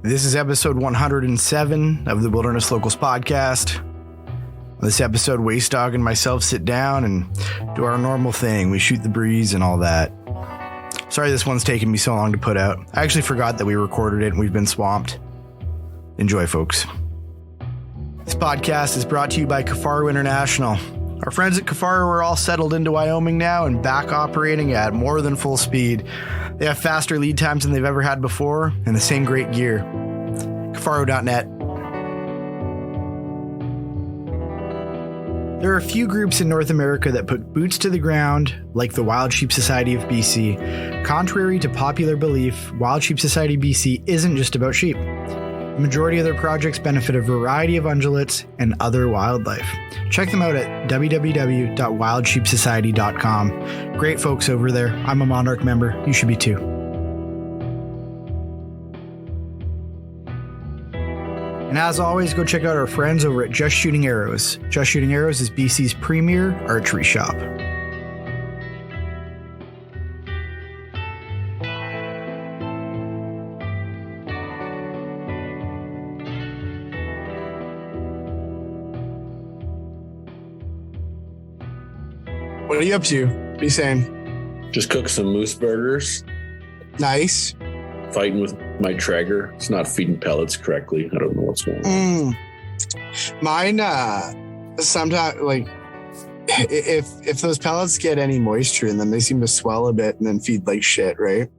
This is episode 107 of the Wilderness Locals podcast. On this episode, Wacey Dog and myself sit down and do our normal thing. We shoot the breeze and all that. Sorry this one's taken me so long to put out. I actually forgot that we recorded it and we've been swamped. Enjoy, folks. This podcast is brought to you by Kifaru International. Our friends at Kifaru are all settled into Wyoming now and back operating at more than full speed. They have faster lead times than they've ever had before and the same great gear. Kifaru.net. There are a few groups in North America that put boots to the ground, like the Wild Sheep Society of BC. Contrary to popular belief, Wild Sheep Society BC isn't just about sheep. The majority of their projects benefit a variety of ungulates and other wildlife. Check them out at www.wildsheepsociety.com. Great folks over there. I'm a Monarch member. You should be too. And as always, go check out our friends over at Just Shooting Arrows. Just Shooting Arrows is BC's premier archery shop. What are you up to? What are you saying? Just cook some moose burgers. Nice. Fighting with my Traeger. It's not feeding pellets correctly. I don't know what's going on. Mine, sometimes, like, if those pellets get any moisture in them, they seem to swell a bit and then feed like shit, right?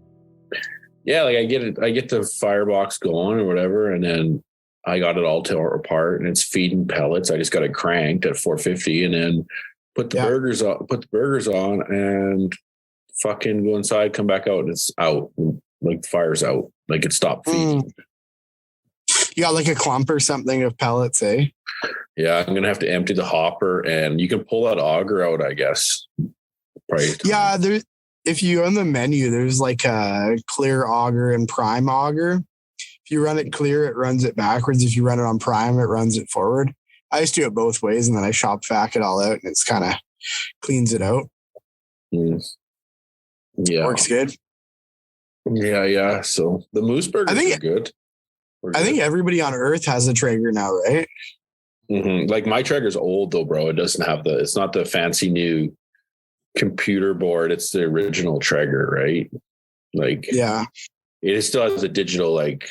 Yeah, like I get the firebox going or whatever, and then I got it all tore apart and it's feeding pellets. I just got it cranked at 450 and then put the burgers on and fucking go inside, come back out, and it's out. Like the fire's out. Like it stopped feeding. You got like a clump or something of pellets, eh? Yeah, I'm gonna have to empty the hopper, and you can pull that auger out, I guess. Right. Yeah, if you on the menu, there's like a clear auger and prime auger. If you run it clear, it runs it backwards. If you run it on prime, it runs it forward. I just do it both ways, and then I shop vac it all out, and it's kind of cleans it out. Yeah, works good. Yeah. So the moose burgers are good. I think everybody on Earth has a Traeger now, right? Mm-hmm. Like my Traeger's old though, bro. It doesn't have it's not the fancy new computer board. It's the original Traeger, right? Like, yeah, it still has a digital, like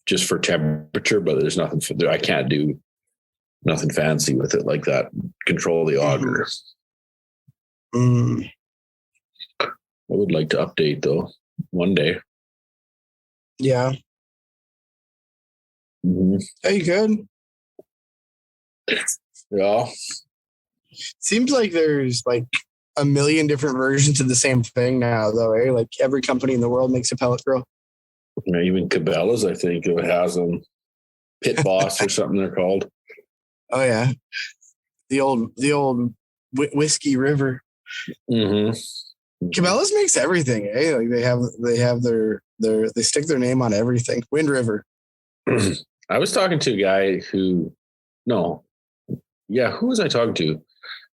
just for temperature, but there's nothing I can't do nothing fancy with it like that. Control the auger. I would like to update though one day. Yeah. Are you good? Yeah. Seems like there's like a million different versions of the same thing now, though, eh? Like every company in the world makes a pellet grill. Yeah, even Cabela's, I think, it has them. Pit Boss or something they're called. Oh yeah, the old Whiskey River. Cabela's makes everything, eh? Like they have their they stick their name on everything. Wind River. I was talking to a guy who was I talking to?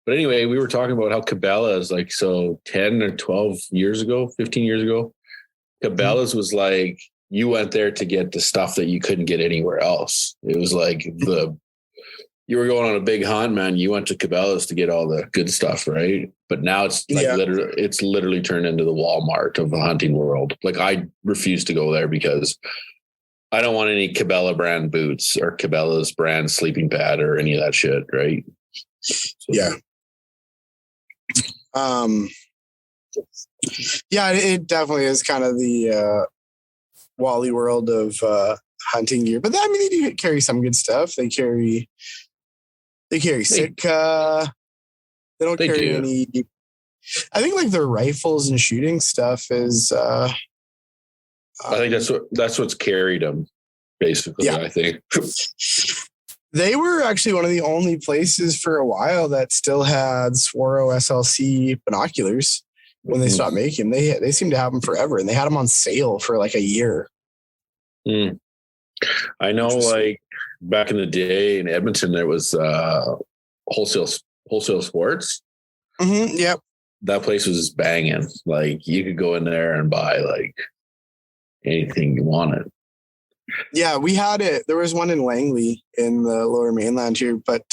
But anyway, we were talking about how Cabela's, like, so 10 or 12 years ago, 15 years ago, Cabela's was like, you went there to get the stuff that you couldn't get anywhere else. It was like you were going on a big hunt, man. You went to Cabela's to get all the good stuff, right? But now it's like it's literally turned into the Walmart of the hunting world. Like I refuse to go there because I don't want any Cabela brand boots or Cabela's brand sleeping pad or any of that shit, right? So, yeah. Yeah, it definitely is kind of the Wally world of hunting gear. But I mean, they do carry some good stuff. They carry Sitka. They don't carry any. I think like their rifles and shooting stuff is. I think that's what's carried them, basically. Yeah. I think they were actually one of the only places for a while that still had Swaro SLC binoculars when they stopped making them. They seem to have them forever, and they had them on sale for like a year. I know, like back in the day in Edmonton, there was wholesale sports. Yep. That place was banging. Like you could go in there and buy like anything you wanted. Yeah, we had it. There was one in Langley in the Lower Mainland here, but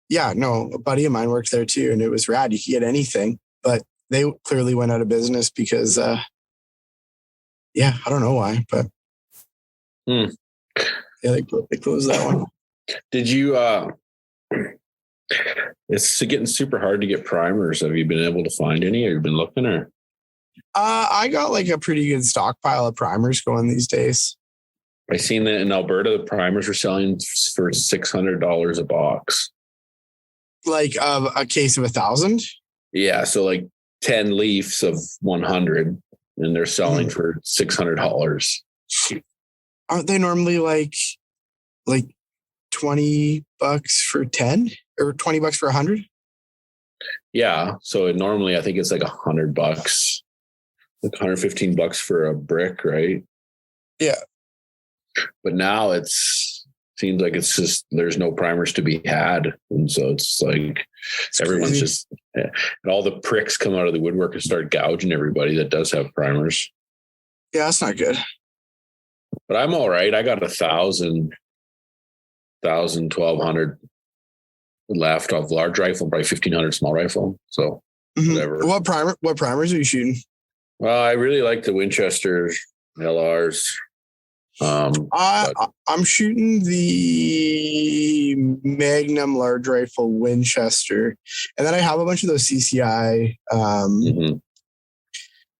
yeah, no, a buddy of mine worked there too, and it was rad. You could get anything, but they clearly went out of business because, yeah, I don't know why, but yeah, they closed that one. Did you? It's getting super hard to get primers. Have you been able to find any? Have you been looking or? I got like a pretty good stockpile of primers going these days. I seen that in Alberta, the primers were selling for $600 a box. Like a case of 1,000. Yeah, so like 10 leaves of 100, and they're selling for $600. Aren't they normally like $20 for 10 or $20 for 100? Yeah, so normally I think it's like $100, like $115 for a brick, right? Yeah. But now seems like it's just there's no primers to be had, and so it's like everyone's crazy. Just and all the pricks come out of the woodwork and start gouging everybody that does have primers. Yeah, that's not good. But I'm all right. I got 1,000, 1,200 left of large rifle, probably 1,500 small rifle. So whatever. What primers are you shooting? Well, I really like the Winchester LRs. I'm shooting the Magnum large rifle Winchester, and then I have a bunch of those CCI,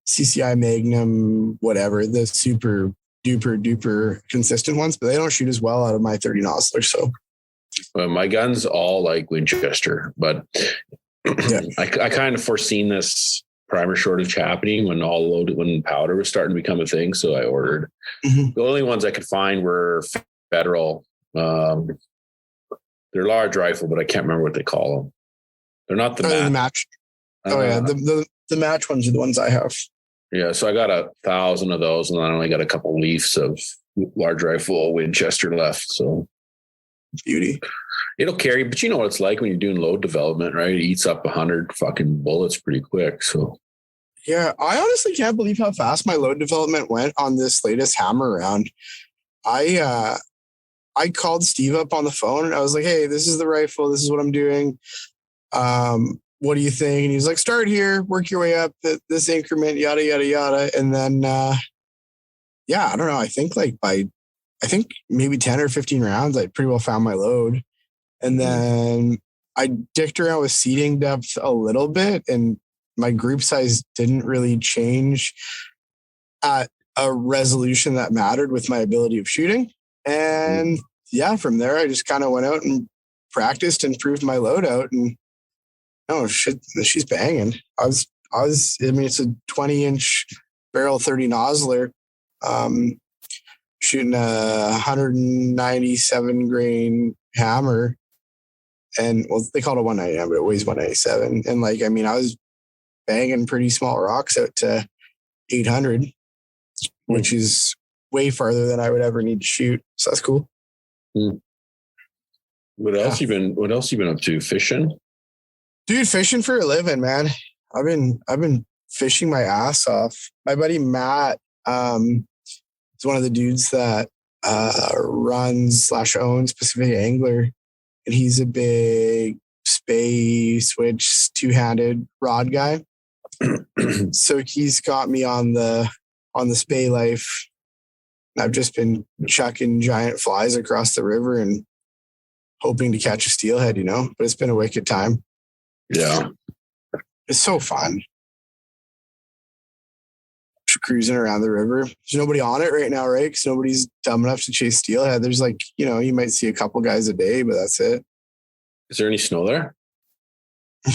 CCI Magnum, whatever, the super duper consistent ones, but they don't shoot as well out of my 30 Nosler. So my gun's all like Winchester, but yeah. I kind of foreseen this primer shortage happening when powder was starting to become a thing. So I ordered. The only ones I could find were Federal. They're large rifle, but I can't remember what they call them. They're not the match. The match ones are the ones I have. Yeah, so I got 1,000 of those, and I only got a couple leaves of large rifle Winchester left. So beauty. It'll carry, but you know what it's like when you're doing load development, right? It eats up 100 fucking bullets pretty quick. So yeah, I honestly can't believe how fast my load development went on this latest hammer round. I called Steve up on the phone and I was like, "Hey, this is the rifle. This is what I'm doing. What do you think?" And he was like, "Start here, work your way up this increment, yada yada yada." And then, yeah, I don't know. I think maybe 10 or 15 rounds, I pretty well found my load. And then I dicked around with seating depth a little bit, and my group size didn't really change at a resolution that mattered with my ability of shooting. And yeah, from there, I just kind of went out and practiced and proved my load out. And oh shit, she's banging. I mean, it's a 20-inch barrel 30 Nosler, shooting a 197 grain hammer. And well, they call it a 199, but it weighs 197. And like, I mean, I was banging pretty small rocks out to 800, which is way farther than I would ever need to shoot. So that's cool. What else you been up to? Fishing? Dude, fishing for a living, man. I've been fishing my ass off. My buddy Matt is one of the dudes that runs / owns Pacific Angler. And he's a big spay switch 2-handed rod guy. So he's got me on the spay life. I've just been chucking giant flies across the river and hoping to catch a steelhead, but it's been a wicked time. Yeah. It's so fun. Just cruising around the river. There's nobody on it right now, right? Because nobody's dumb enough to chase steelhead. There's you might see a couple guys a day, but that's it. Is there any snow there?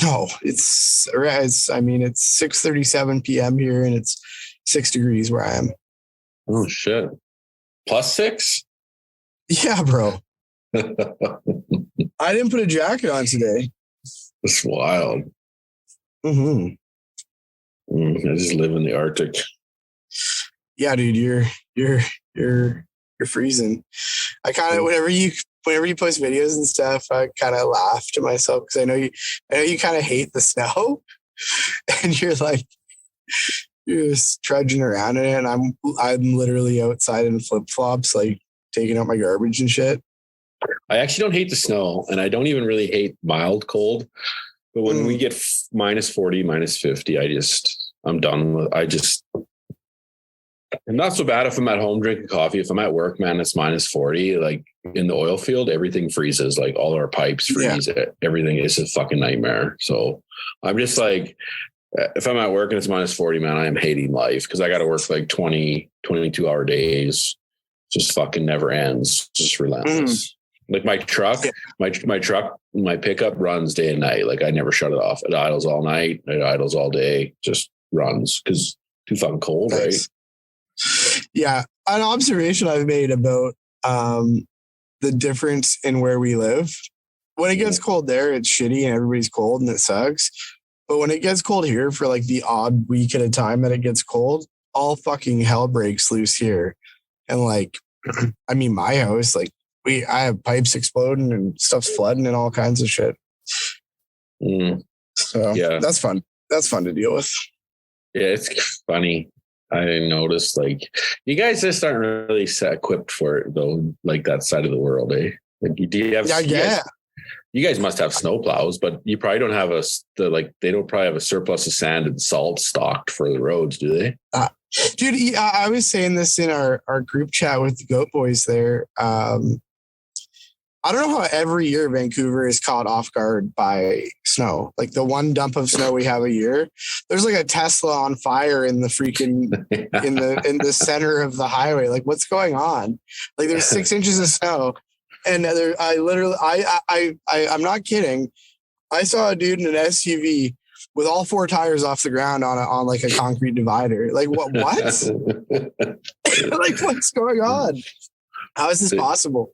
No, it's 6:37 p.m. here and it's 6 degrees where I am. Oh shit. +6? Yeah, bro. I didn't put a jacket on today. That's wild. I just live in the Arctic. Yeah, dude, you're freezing. I kind of whenever you post videos and stuff, I kind of laugh to myself because I know you kind of hate the snow, and you're like, You're just trudging around in it, and I'm literally outside in flip flops, like taking out my garbage and shit. I actually don't hate the snow, and I don't even really hate mild cold. But when we get minus 40, minus 50, I'm done with. I'm not so bad if I'm at home drinking coffee. If I'm at work, man, it's minus 40. Like in the oil field, everything freezes. Like all our pipes freeze. Yeah. Everything is a fucking nightmare. So I'm just like, if I'm at work and it's minus 40, man, I am hating life because I got to work like 20, 22 hour days. Just fucking never ends. Just relentless. Like my truck, my pickup runs day and night. Like I never shut it off. It idles all night. It idles all day. Just runs because too fucking cold, right? Yeah. An observation I've made about the difference in where we live. When it gets cold there, it's shitty and everybody's cold and it sucks. But when it gets cold here for like the odd week at a time that it gets cold, all fucking hell breaks loose here. And like, I mean, my house, like I have pipes exploding and stuff's flooding and all kinds of shit. So yeah, that's fun. That's fun to deal with. Yeah, it's funny. I noticed like you guys just aren't really equipped for it though, like that side of the world, eh? Like do you have you guys must have snowplows, but you probably don't have they don't probably have a surplus of sand and salt stocked for the roads, do they? Dude, I was saying this in our group chat with the Goat Boys there. I don't know how every year Vancouver is caught off guard by snow. Like the one dump of snow we have a year, there's like a Tesla on fire in the freaking in the center of the highway. Like what's going on? Like there's 6 inches of snow, and I'm not kidding. I saw a dude in an SUV with all 4 tires off the ground on like a concrete divider. Like what? Like what's going on? How is this possible?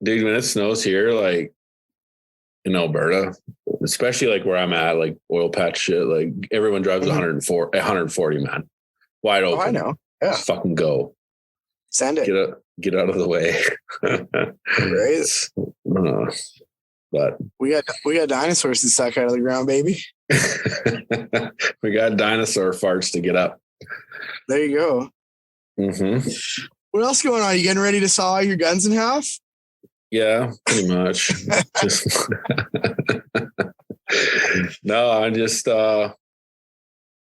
Dude, when it snows here, like in Alberta, especially like where I'm at, like oil patch shit, like everyone drives 140, man. Wide open. Oh, I know. Yeah. Just fucking go. Send it. Get out of the way. Right. But we got dinosaurs to suck out of the ground, baby. We got dinosaur farts to get up. There you go. Mm-hmm. What else going on? You getting ready to saw your guns in half? Yeah, pretty much. No, I just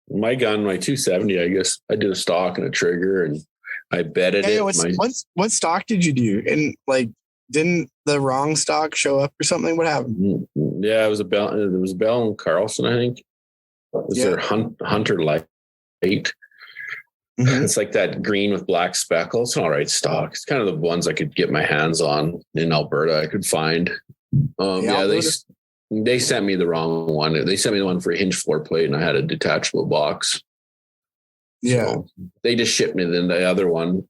my gun, my 270. I guess I did a stock and a trigger, and I bedded it. What stock did you do? And like, didn't the wrong stock show up or something? What happened? Yeah, it was a Bell. It was Bell and Carlson, I think. It was their Hunter Light. Mm-hmm. It's like that green with black speckles. It's an all right stock. It's kind of the ones I could get my hands on in Alberta. I could find. They sent me the wrong one. They sent me the one for a hinge floor plate, and I had a detachable box. Yeah, so they just shipped me the other one,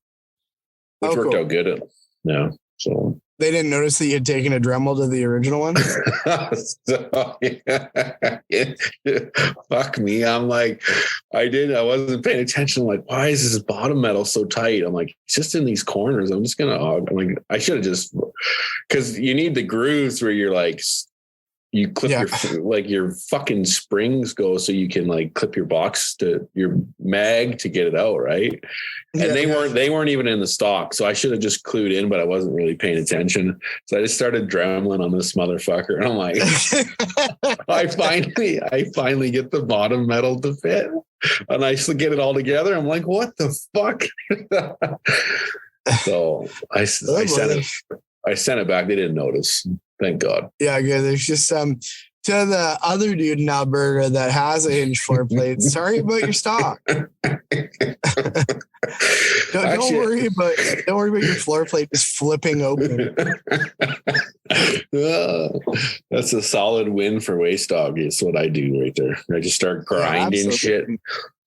which worked out good. Yeah, so they didn't notice that you had taken a Dremel to the original one. Fuck me. I'm like, I wasn't paying attention. I'm like, why is this bottom metal so tight? I'm like, it's just in these corners. I'm I should have just, because you need the grooves where you're like, you clip your fucking springs go so you can like clip your box to your mag to get it out, right? And they weren't even in the stock, so I should have just clued in, but I wasn't really paying attention. So I just started dremeling on this motherfucker, and I'm like, I finally get the bottom metal to fit, and I get it all together. I'm like, what the fuck? So I sent it back. They didn't notice. Thank God. Yeah, good. There's just to the other dude in Alberta that has a hinge floor plate. Sorry about your stock. Don't worry about your floor plate just flipping open. That's a solid win for Waste Dog. It's what I do right there. I just start grinding shit.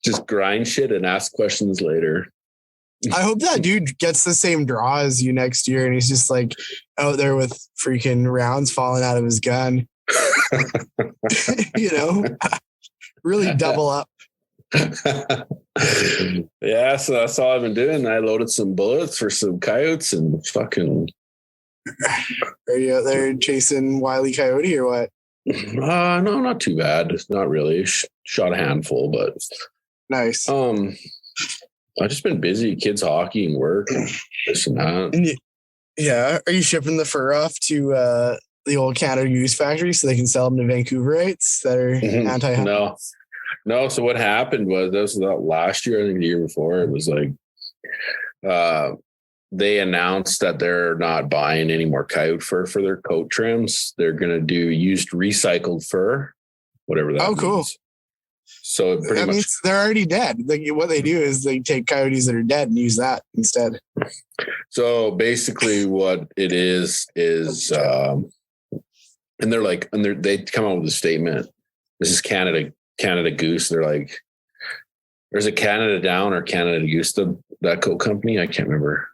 Just grind shit and ask questions later. I hope that dude gets the same draw as you next year, and he's just like out there with freaking rounds falling out of his gun. Really double up. Yeah, so that's all I've been doing. I loaded some bullets for some coyotes and fucking. Are you out there chasing Wile E. Coyote or what? No, not too bad. Not really. Shot a handful, but Nice. I've just been busy, kids hockey and work and this and that. Yeah. Are you shipping the fur off to the old Canada Goose factory so they can sell them to Vancouverites that are anti-hunting? No. So what happened was, this was not last year, I think the year before, it was like they announced that they're not buying any more coyote fur for their coat trims. They're going to do used recycled fur, whatever that means. Cool. So pretty much means they're already dead. Like, what they do is they take coyotes that are dead and use that instead. So basically what it is, and they come out with a statement. This is Canada Goose. They're like, there's a Canada Down or Canada Goose, that coat company. I can't remember.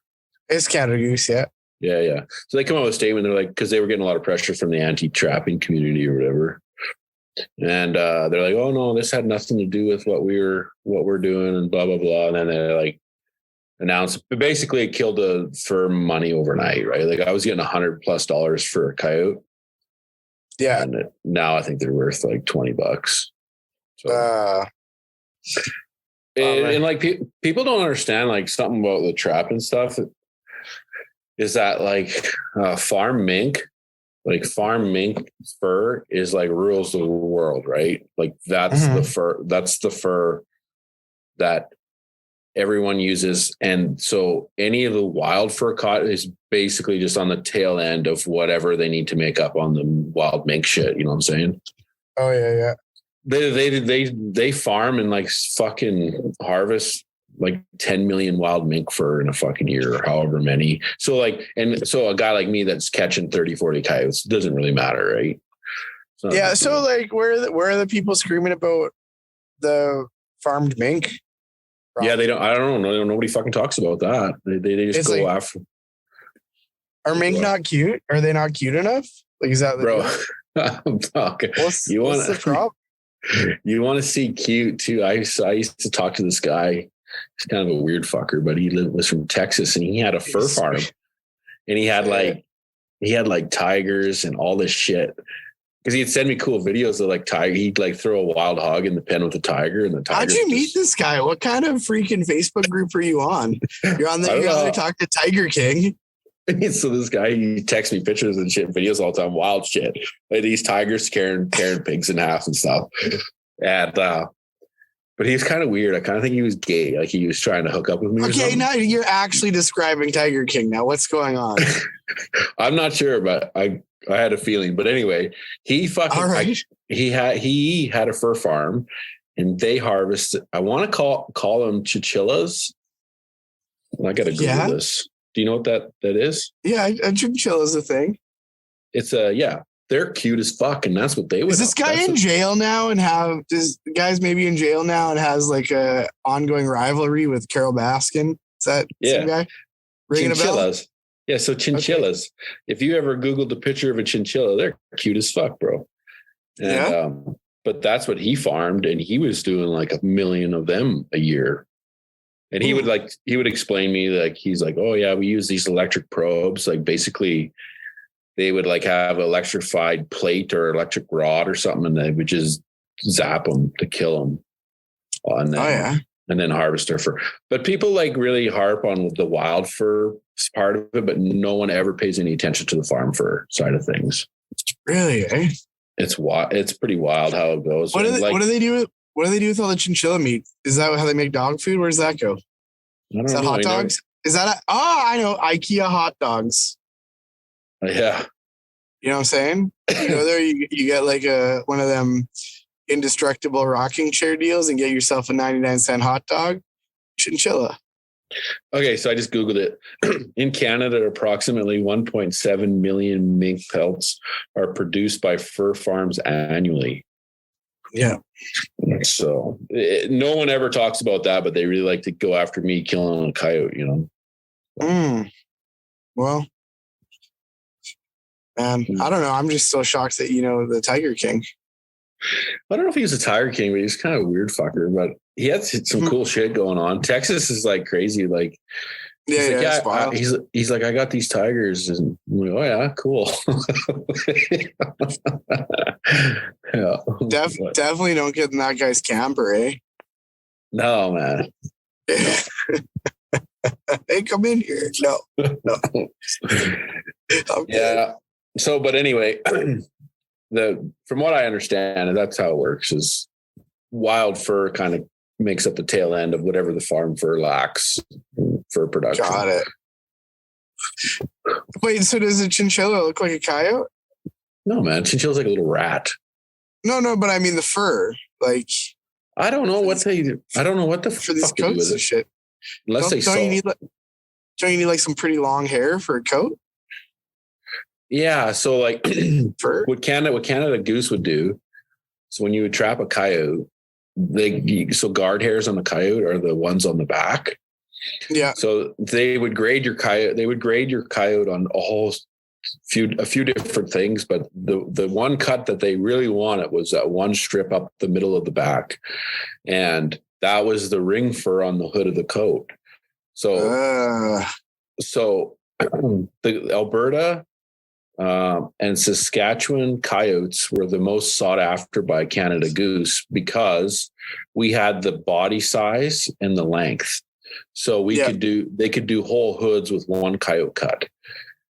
It's Canada Goose, yeah. Yeah. So they come out with a statement. They're like, because they were getting a lot of pressure from the anti-trapping community or whatever. And they're like, oh no, this had nothing to do with what we're doing and blah, blah, blah. And then they like announced, but basically it killed the fur money overnight, right? Like I was getting $100+ for a coyote. Yeah. And now I think they're worth like $20. So, and like people don't understand like something about the trapping stuff is that like farm mink fur is like rules the world, right? Like that's the fur that everyone uses. And so any of the wild fur caught is basically just on the tail end of whatever they need to make up on the wild mink shit. You know what I'm saying? Oh yeah. They farm and like fucking harvest like 10 million wild mink fur in a fucking year or however many. So like, and so a guy like me that's catching 30, 40 coyotes doesn't really matter, right? Yeah. So like where are the people screaming about the farmed mink? Yeah, I don't know. Nobody fucking talks about that. They just go like, after. Are mink not cute? Are they not cute enough? Like, is that bro? I'm talking. What's the problem? You want to see cute too? I used to talk to this guy. He's kind of a weird fucker, but he was from Texas and he had a fur farm, and he had like tigers and all this shit. Because he'd send me cool videos of like tiger. He'd like throw a wild hog in the pen with a tiger, and the tiger. How'd you meet this guy? What kind of freaking Facebook group are you on? You're on there. You got to talk to Tiger King. So this guy, he texts me pictures and shit, videos all the time, wild shit. Like these tigers tearing pigs in half and stuff. And but he's kind of weird. I kind of think he was gay. Like he was trying to hook up with me. Okay, now you're actually describing Tiger King. Now what's going on? I'm not sure, but I had a feeling. But anyway, he fucking he had a fur farm, and they harvested. I want to call them chinchillas. I got to Google this. Do you know what that is? Yeah, a chinchilla is a thing. It's they're cute as fuck, and that's what they would. Is this guy in jail now? And the guy's maybe in jail now and has like a ongoing rivalry with Carol Baskin? Is that some guy? Ringing chinchillas. A bell? Yeah, so chinchillas. Okay. If you ever Googled a picture of a chinchilla, they're cute as fuck, bro. And, but that's what he farmed, and he was doing like 1 million of them a year. And he would explain me like, he's like, oh yeah, we use these electric probes. Like basically they would like have electrified plate or electric rod or something, and they would just zap them to kill them. And then harvest their fur. But people like really harp on the wild fur part of it, but no one ever pays any attention to the farm fur side of things. Really? Eh? It's pretty wild how it goes. What do they do with all the chinchilla meat? Is that how they make dog food? Where does that go? Is that hot dogs? Is that I know, IKEA hot dogs. Yeah. You know what I'm saying? You go there, you get like one of them indestructible rocking chair deals and get yourself a 99-cent hot dog. Chinchilla. Okay, so I just Googled it. In Canada, approximately 1.7 million mink pelts are produced by fur farms annually. Yeah. So no one ever talks about that, but they really like to go after me killing a coyote, you know? Well, I don't know. I'm just so shocked that, the Tiger King. I don't know if he was a Tiger King, but he's kind of a weird fucker, but he had some cool shit going on. Texas is like crazy. Like, he's like, I got these tigers, and I'm like, oh yeah, cool. Definitely don't get in that guy's camper, eh? No, man. Hey, come in here. No. Okay. Yeah. So, but anyway, from what I understand, that's how it works is wild fur kind of makes up the tail end of whatever the farm fur lacks for production. Got it. Wait, so does a chinchilla look like a coyote? No, man. Chinchilla's like a little rat. No, but I mean the fur. Like, I don't know what the for these fuck they do coats with and it. shit. Unless they don't you need like some pretty long hair for a coat? Yeah, so like Fur? what Canada Goose would do. So when you would trap a coyote, guard hairs on the coyote are the ones on the back. Yeah. So they would grade your coyote. They would grade your coyote on a few different things, but the one cut that they really wanted was that one strip up the middle of the back, and that was the ring fur on the hood of the coat. So the Alberta and Saskatchewan coyotes were the most sought after by Canada Goose because we had the body size and the length. So they could do whole hoods with one coyote cut.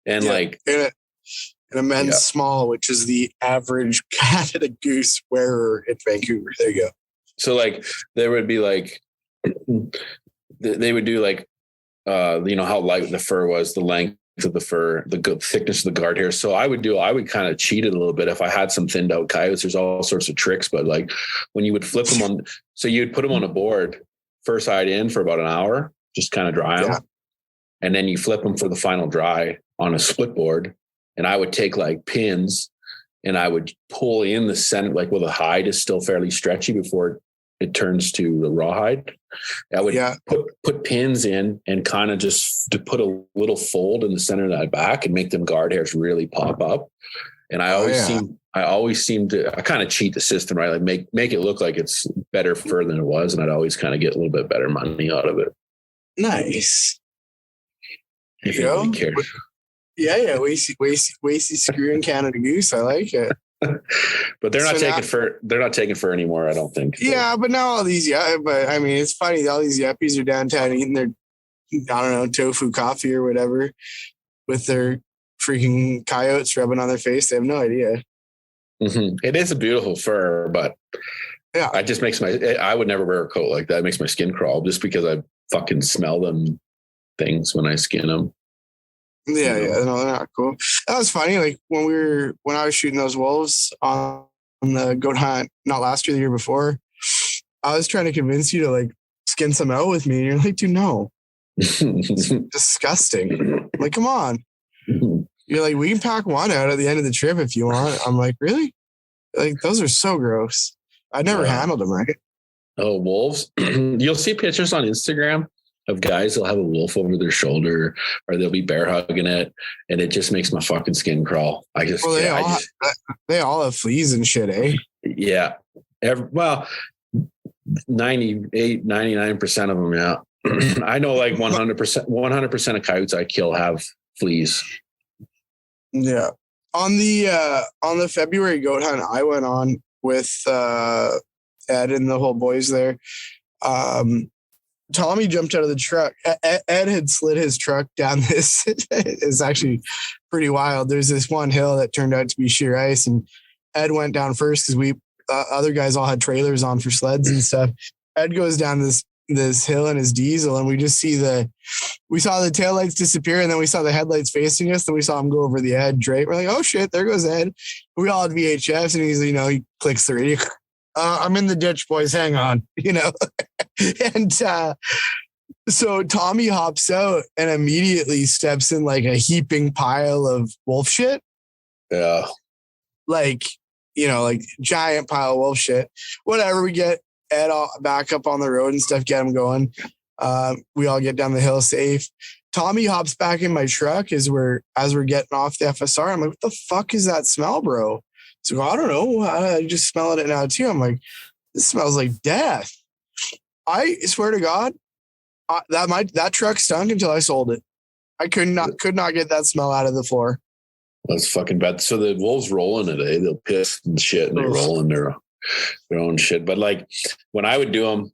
And in a men's small, which is the average Canada Goose wearer in Vancouver. There you go. So like there would be like they would do like how light the fur was, the length of the fur, the good thickness of the guard hair. So I would kind of cheat it a little bit if I had some thinned out coyotes. There's all sorts of tricks, but like when you would flip them on, so you'd put them on a board, first side in for about an hour, just kind of dry them, and then you flip them for the final dry on a split board. And I would take like pins and I would pull in the center, like where the hide is still fairly stretchy before it turns to the rawhide. I would put pins in and kind of just to put a little fold in the center of that back and make them guard hairs really pop up. And I always seem to, I kind of cheat the system, right? Like make it look like it's better fur than it was. And I'd always kind of get a little bit better money out of it. Nice. If you really cared. Yeah. Wacey screwing Canada Goose. I like it. But they're not taking fur anymore, I don't think. Yeah, but now all these, but I mean, it's funny. All these yuppies are downtown eating their, I don't know, tofu coffee or whatever with their freaking coyotes rubbing on their face. They have no idea. Mm-hmm. It is a beautiful fur, but it just makes I would never wear a coat like that. It makes my skin crawl just because I fucking smell them things when I skin them. Yeah, no, they're not cool. That was funny. Like when I was shooting those wolves on the goat hunt, not last year, the year before, I was trying to convince you to like skin some out with me. And you're like, dude, no. It's disgusting. I'm like, come on. You're like, we can pack one out at the end of the trip if you want. I'm like, really? Like, those are so gross. I never handled them, right? Oh, wolves. You'll see pictures on Instagram of guys that'll have a wolf over their shoulder or they'll be bear hugging it, and it just makes my fucking skin crawl. They all have fleas and shit, eh? Yeah. 98, 99% of them, yeah. I know like 100% of coyotes I kill have fleas. Yeah. On the February goat hunt I went on with Ed and the whole boys there, Tommy jumped out of the truck. Ed had slid his truck down this. It's actually pretty wild. There's this one hill that turned out to be sheer ice, and Ed went down first because we other guys all had trailers on for sleds and stuff. Ed goes down this hill in his diesel, and we saw the taillights disappear, and then we saw the headlights facing us, and we saw him go over the edge, right? We're like, oh shit, there goes Ed. We all had VHFs, and he clicks the radio. I'm in the ditch, boys. Hang on, And so Tommy hops out and immediately steps in like a heaping pile of wolf shit. Yeah. Like giant pile of wolf shit. Whatever, we get Ed all back up on the road and stuff, get him going. We all get down the hill safe. Tommy hops back in my truck as we're getting off the FSR. I'm like, what the fuck is that smell, bro? So I don't know. I just smelling it now too. I'm like, this smells like death. I swear to God, that truck stunk until I sold it. I could not get that smell out of the floor. That's fucking bad. So the wolves roll in it, eh? They'll piss and shit, and they roll in their own shit. But like when I would do them,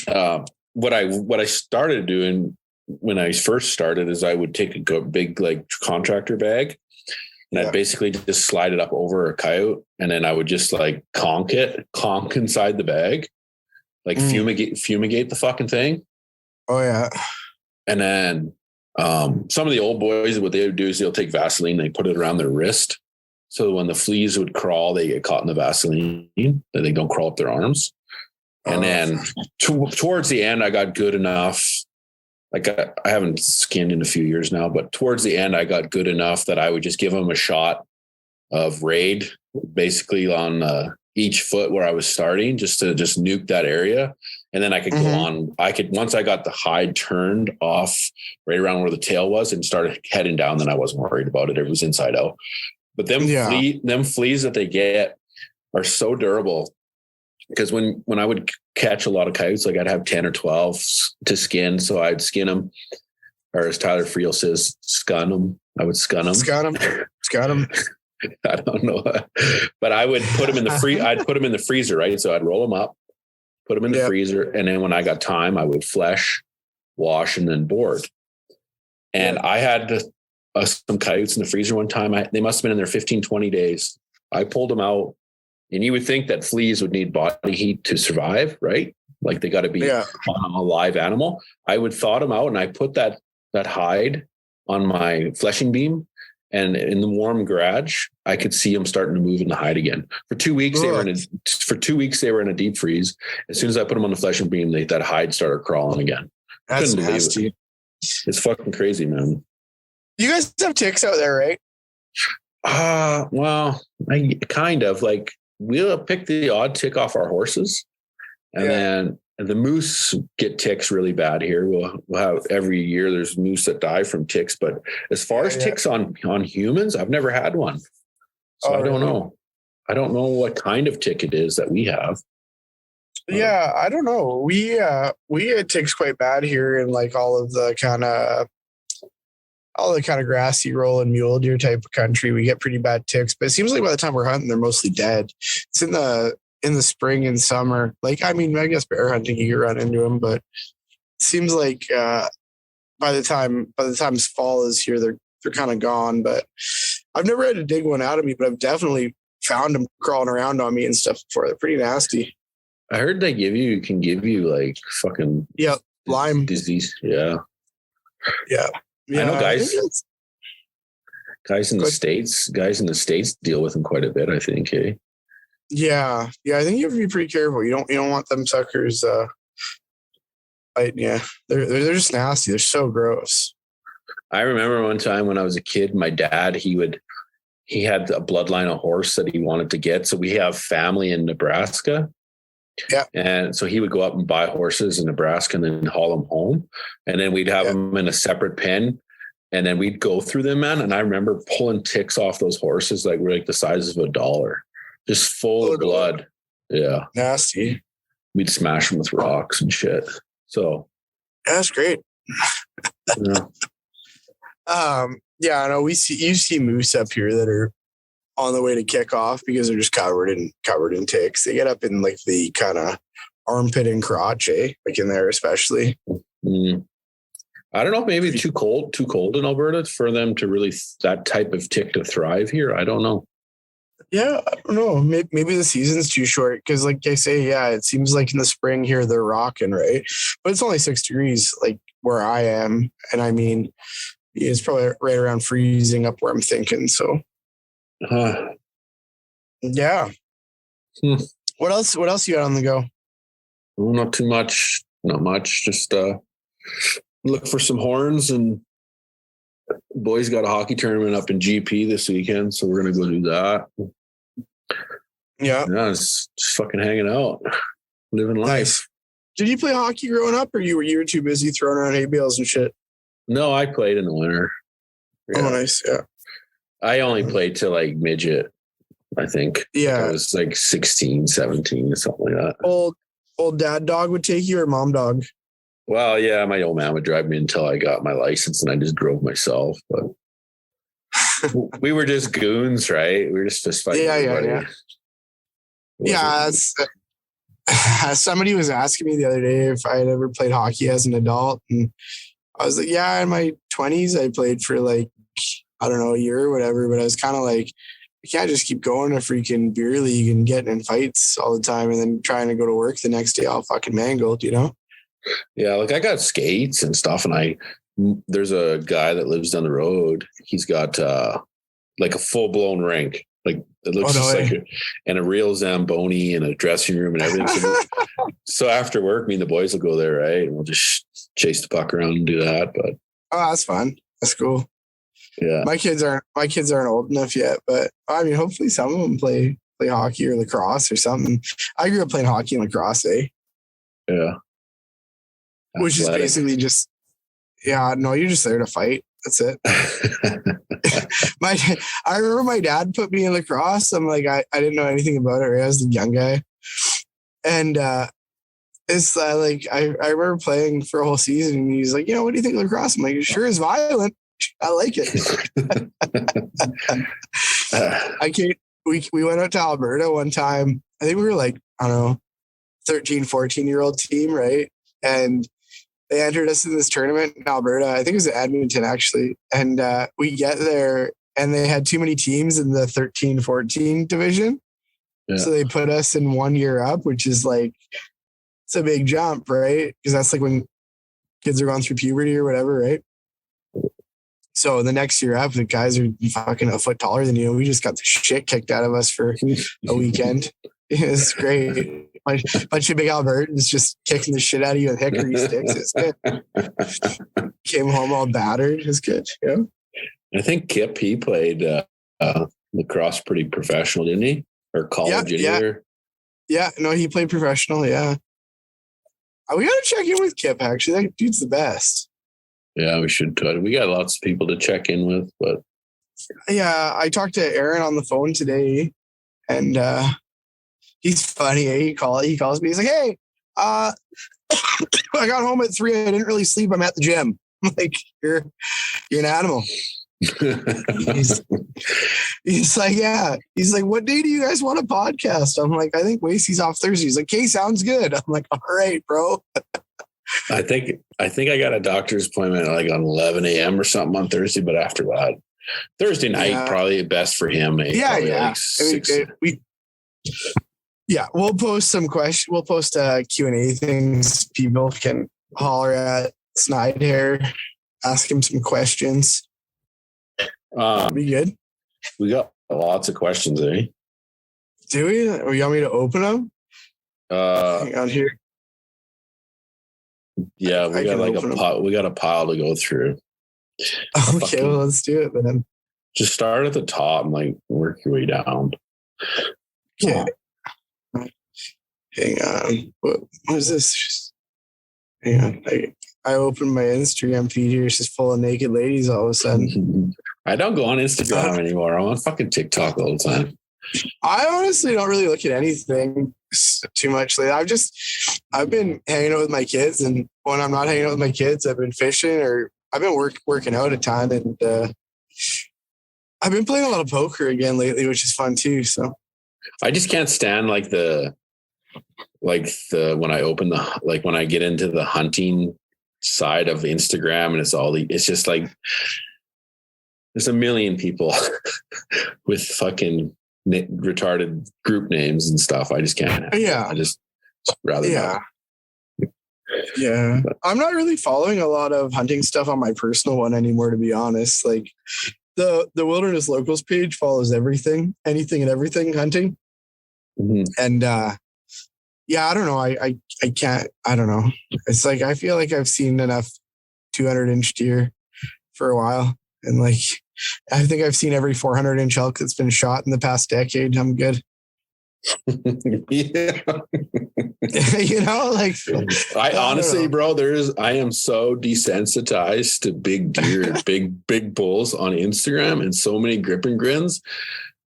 What I started doing when I first started is I would take a big like contractor bag and I'd basically just slide it up over a coyote, and then I would just like conk inside the bag, like fumigate the fucking thing. Oh yeah. And then some of the old boys, what they would do is they'll take Vaseline, they put it around their wrist. So when the fleas would crawl, they get caught in the Vaseline, and they don't crawl up their arms. And then towards the end, I got good enough. Like I haven't skinned in a few years now, but towards the end, I got good enough that I would just give them a shot of Raid, basically on each foot where I was starting, just to nuke that area. And then I could go on. Once I got the hide turned off right around where the tail was and started heading down, then I wasn't worried about it. It was inside out. But them fleas that they get are so durable. Because when I would catch a lot of coyotes, like I'd have 10 or 12 to skin. So I'd skin them, or as Tyler Friel says, scun them. I would scun them. Scun them. I don't know. But I would put them in the I'd put them in the freezer, right? So I'd roll them up, put them in the freezer. And then when I got time, I would flesh, wash, and then board. And I had some coyotes in the freezer one time. They must have been in there 15, 20 days. I pulled them out. And you would think that fleas would need body heat to survive, right? Like they got to be on a live animal. I would thaw them out and I put that hide on my fleshing beam, and in the warm garage, I could see them starting to move in the hide again. For 2 weeks, they were in a deep freeze. As soon as I put them on the fleshing beam, that hide started crawling again. That's nasty. It's fucking crazy, man. You guys have ticks out there, right? Well, I kind of like. We'll pick the odd tick off our horses, and then the moose get ticks really bad here. We'll have every year there's moose that die from ticks, but as far as ticks on humans, I've never had one. So I don't know. I don't know what kind of tick it is that we have. Yeah, I don't know. We had ticks quite bad here in like all the kind of grassy rolling mule deer type of country. We get pretty bad ticks, but it seems like by the time we're hunting, they're mostly dead. It's in the spring and summer. Like, I mean, I guess bear hunting, you run into them, but it seems like by the time fall is here, they're kind of gone. But I've never had to dig one out of me, but I've definitely found them crawling around on me and stuff before. They're pretty nasty. I heard they can give you like fucking Lyme disease. Yeah. Yeah, I know guys in the States deal with them quite a bit, I think. Hey? Yeah. I think you have to be pretty careful. You don't want them suckers biting you. They're just nasty. They're so gross. I remember one time when I was a kid, my dad, he had a bloodline of horse that he wanted to get. So we have family in Nebraska. Yeah. And so he would go up and buy horses in Nebraska and then haul them home. And then we'd have them in a separate pen. And then we'd go through them, man. And I remember pulling ticks off those horses like were like the size of $1, just full of blood. Yeah. Nasty. We'd smash them with rocks and shit. So that's great. Yeah. I know you see moose up here that are on the way to kick off because they're just covered in ticks. They get up in like the kind of armpit and crotch, like in there especially. I don't know, maybe too cold in Alberta for them to really that type of tick to thrive here. I don't know. Yeah, I don't know. Maybe the season's too short because, like I say, it seems like in the spring here they're rocking, right? But it's only 6 degrees, like where I am, and I mean, it's probably right around freezing up where I'm thinking. So, yeah. What else you got on the go? Well, not too much. Not much. Just look for some horns, and boys got a hockey tournament up in GP this weekend, so we're gonna go do that. Yeah, it's just fucking hanging out, living life. Nice. Did you play hockey growing up, or you were too busy throwing around hay bales and shit? No, I played in the winter. Yeah. Oh, nice. Yeah. I only played till like midget, I think. Yeah. I was like 16, 17 or something like that. Old dad dog would take you, or mom dog? Well, yeah, my old man would drive me until I got my license, and I just drove myself. But we were just goons, right? We were just fighting. Yeah. Yeah, Somebody was asking me the other day if I had ever played hockey as an adult. And I was like, yeah, in my 20s, I played for like, I don't know, a year or whatever. But I was kind of like, you can't just keep going to freaking beer league and getting in fights all the time and then trying to go to work the next day all fucking mangled, you know? Yeah, like I got skates and stuff, and there's a guy that lives down the road. He's got like a full blown rink. Like it looks and a real Zamboni and a dressing room and everything. So after work, me and the boys will go there, right? And we'll just chase the puck around and do that. But that's fun. That's cool. Yeah. My kids aren't old enough yet, but I mean, hopefully some of them play hockey or lacrosse or something. I grew up playing hockey and lacrosse, eh? Yeah. Which is basically just, you're just there to fight. That's it. I remember my dad put me in lacrosse. I'm like, I didn't know anything about it. Right? I was a young guy. And it's like, I remember playing for a whole season and he's like, what do you think of lacrosse? I'm like, it sure is violent. I like it. We went out to Alberta one time. I think we were like, I don't know, 13, 14-year-old team, right? And they entered us in this tournament in Alberta. I think it was in Edmonton, actually. And we get there, and they had too many teams in the 13-14 division. Yeah. So they put us in 1 year up, which is like, it's a big jump, right? Because that's like when kids are going through puberty or whatever, right? So the next year up, the guys are fucking a foot taller than you. We just got the shit kicked out of us for a weekend. It's great. Bunch of big Albertans just kicking the shit out of you with hickory sticks. It's good. Came home all battered. It's good. Yeah. I think Kip, he played lacrosse pretty professional, didn't he? Or college either? Yeah. No, he played professional. Yeah. We got to check in with Kip, actually. That dude's the best. Yeah, we should. We got lots of people to check in with, but. Yeah, I talked to Aaron on the phone today, and he's funny. He calls me. He's like, "Hey, I got home at 3. I didn't really sleep. I'm at the gym." I'm like, "You're an animal." he's like, "Yeah." He's like, "What day do you guys want a podcast?" I'm like, "I think Wacey's off Thursday." He's like, "Okay, sounds good." I'm like, "All right, bro." I think I got a doctor's appointment like on 11 a.m. or something on Thursday, but after that, Thursday night probably best for him. Yeah. Like we'll post some questions. We'll post Q&A things. People can holler at Snide here, ask him some questions. Be good. We got lots of questions, eh? Do we? Or you want me to open them? Hang on here. Yeah, we got a pile to go through. Okay, well, let's do it then. Just start at the top and like work your way down. Okay. Hang on. What is this? Hang on. I opened my Instagram feed here. It's just full of naked ladies all of a sudden. I don't go on Instagram anymore. I'm on fucking TikTok all the time. I honestly don't really look at anything too much lately. I've been hanging out with my kids, and when I'm not hanging out with my kids, I've been fishing or I've been working out a ton, and I've been playing a lot of poker again lately, which is fun too. So I just can't stand when I get into the hunting side of Instagram, and it's just like there's a million people with fucking retarded group names and stuff. I just can't. Yeah. I just rather not. Yeah. But I'm not really following a lot of hunting stuff on my personal one anymore, to be honest. Like the Wilderness Locals page follows anything and everything hunting. Mm-hmm. And I don't know. I can't, I don't know. It's like, I feel like I've seen enough 200-inch deer for a while. And like, I think I've seen every 400-inch elk that's been shot in the past decade. I'm good. Yeah. I honestly, bro, I am so desensitized to big deer, big bulls on Instagram and so many grip and grins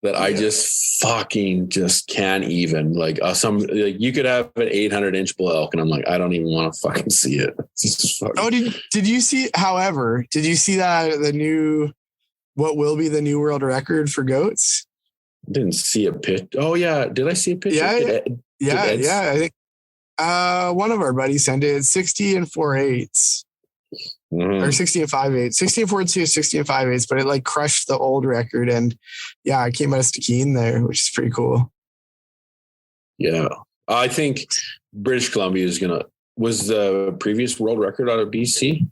that I just fucking just can't even you could have an 800-inch bull elk and I'm like, I don't even want to fucking see it. Did you see that what will be the new world record for goats? Didn't see a pitch. Oh yeah. Did I see a picture? Yeah. I think One of our buddies sent it 60 and 4/8. Or 60 and 5/8. 60 and 4/2, 60 and 5/8, but it like crushed the old record. And yeah, I came out of Stikine there, which is pretty cool. Yeah. I think British Columbia was the previous world record out of BC?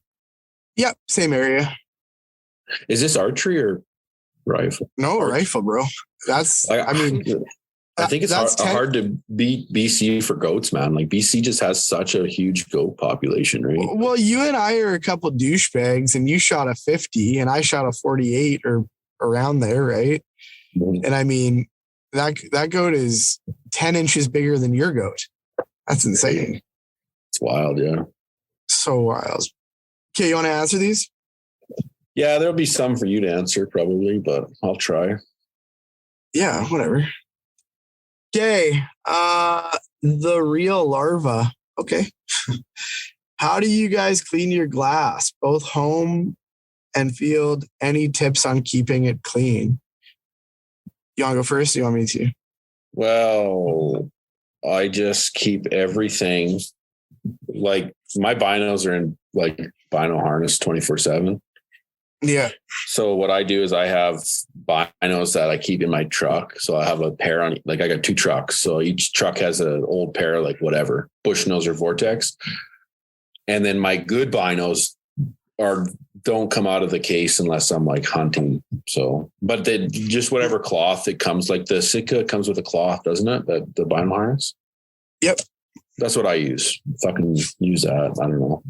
Yep, same area. Is this archery or rifle? No, rifle, bro. I think it's hard to beat BC for goats, man. Like BC just has such a huge goat population, right? Well, you and I are a couple douchebags, and you shot a 50 and I shot a 48 or around there, right? Mm-hmm. And I mean, that goat is 10 inches bigger than your goat. That's insane. It's wild, yeah. So wild. Okay, you want to answer these? Yeah, there'll be some for you to answer probably, but I'll try. Yeah, whatever. Okay, the real larva. Okay. How do you guys clean your glass, both home and field? Any tips on keeping it clean? You want to go first? Or you want me to? Well, I just keep everything. Like my binos are in like bino harness 24/7. Yeah. So what I do is I have binos that I keep in my truck. So I have a pair on, like I got 2 trucks. So each truck has an old pair, like whatever, Bushnose or Vortex. And then my good binos don't come out of the case unless I'm like hunting. So, but then just whatever cloth it comes, like the Sitka comes with a cloth, doesn't it? The bino harness. Yep. That's what I use. Fucking use that. I don't know.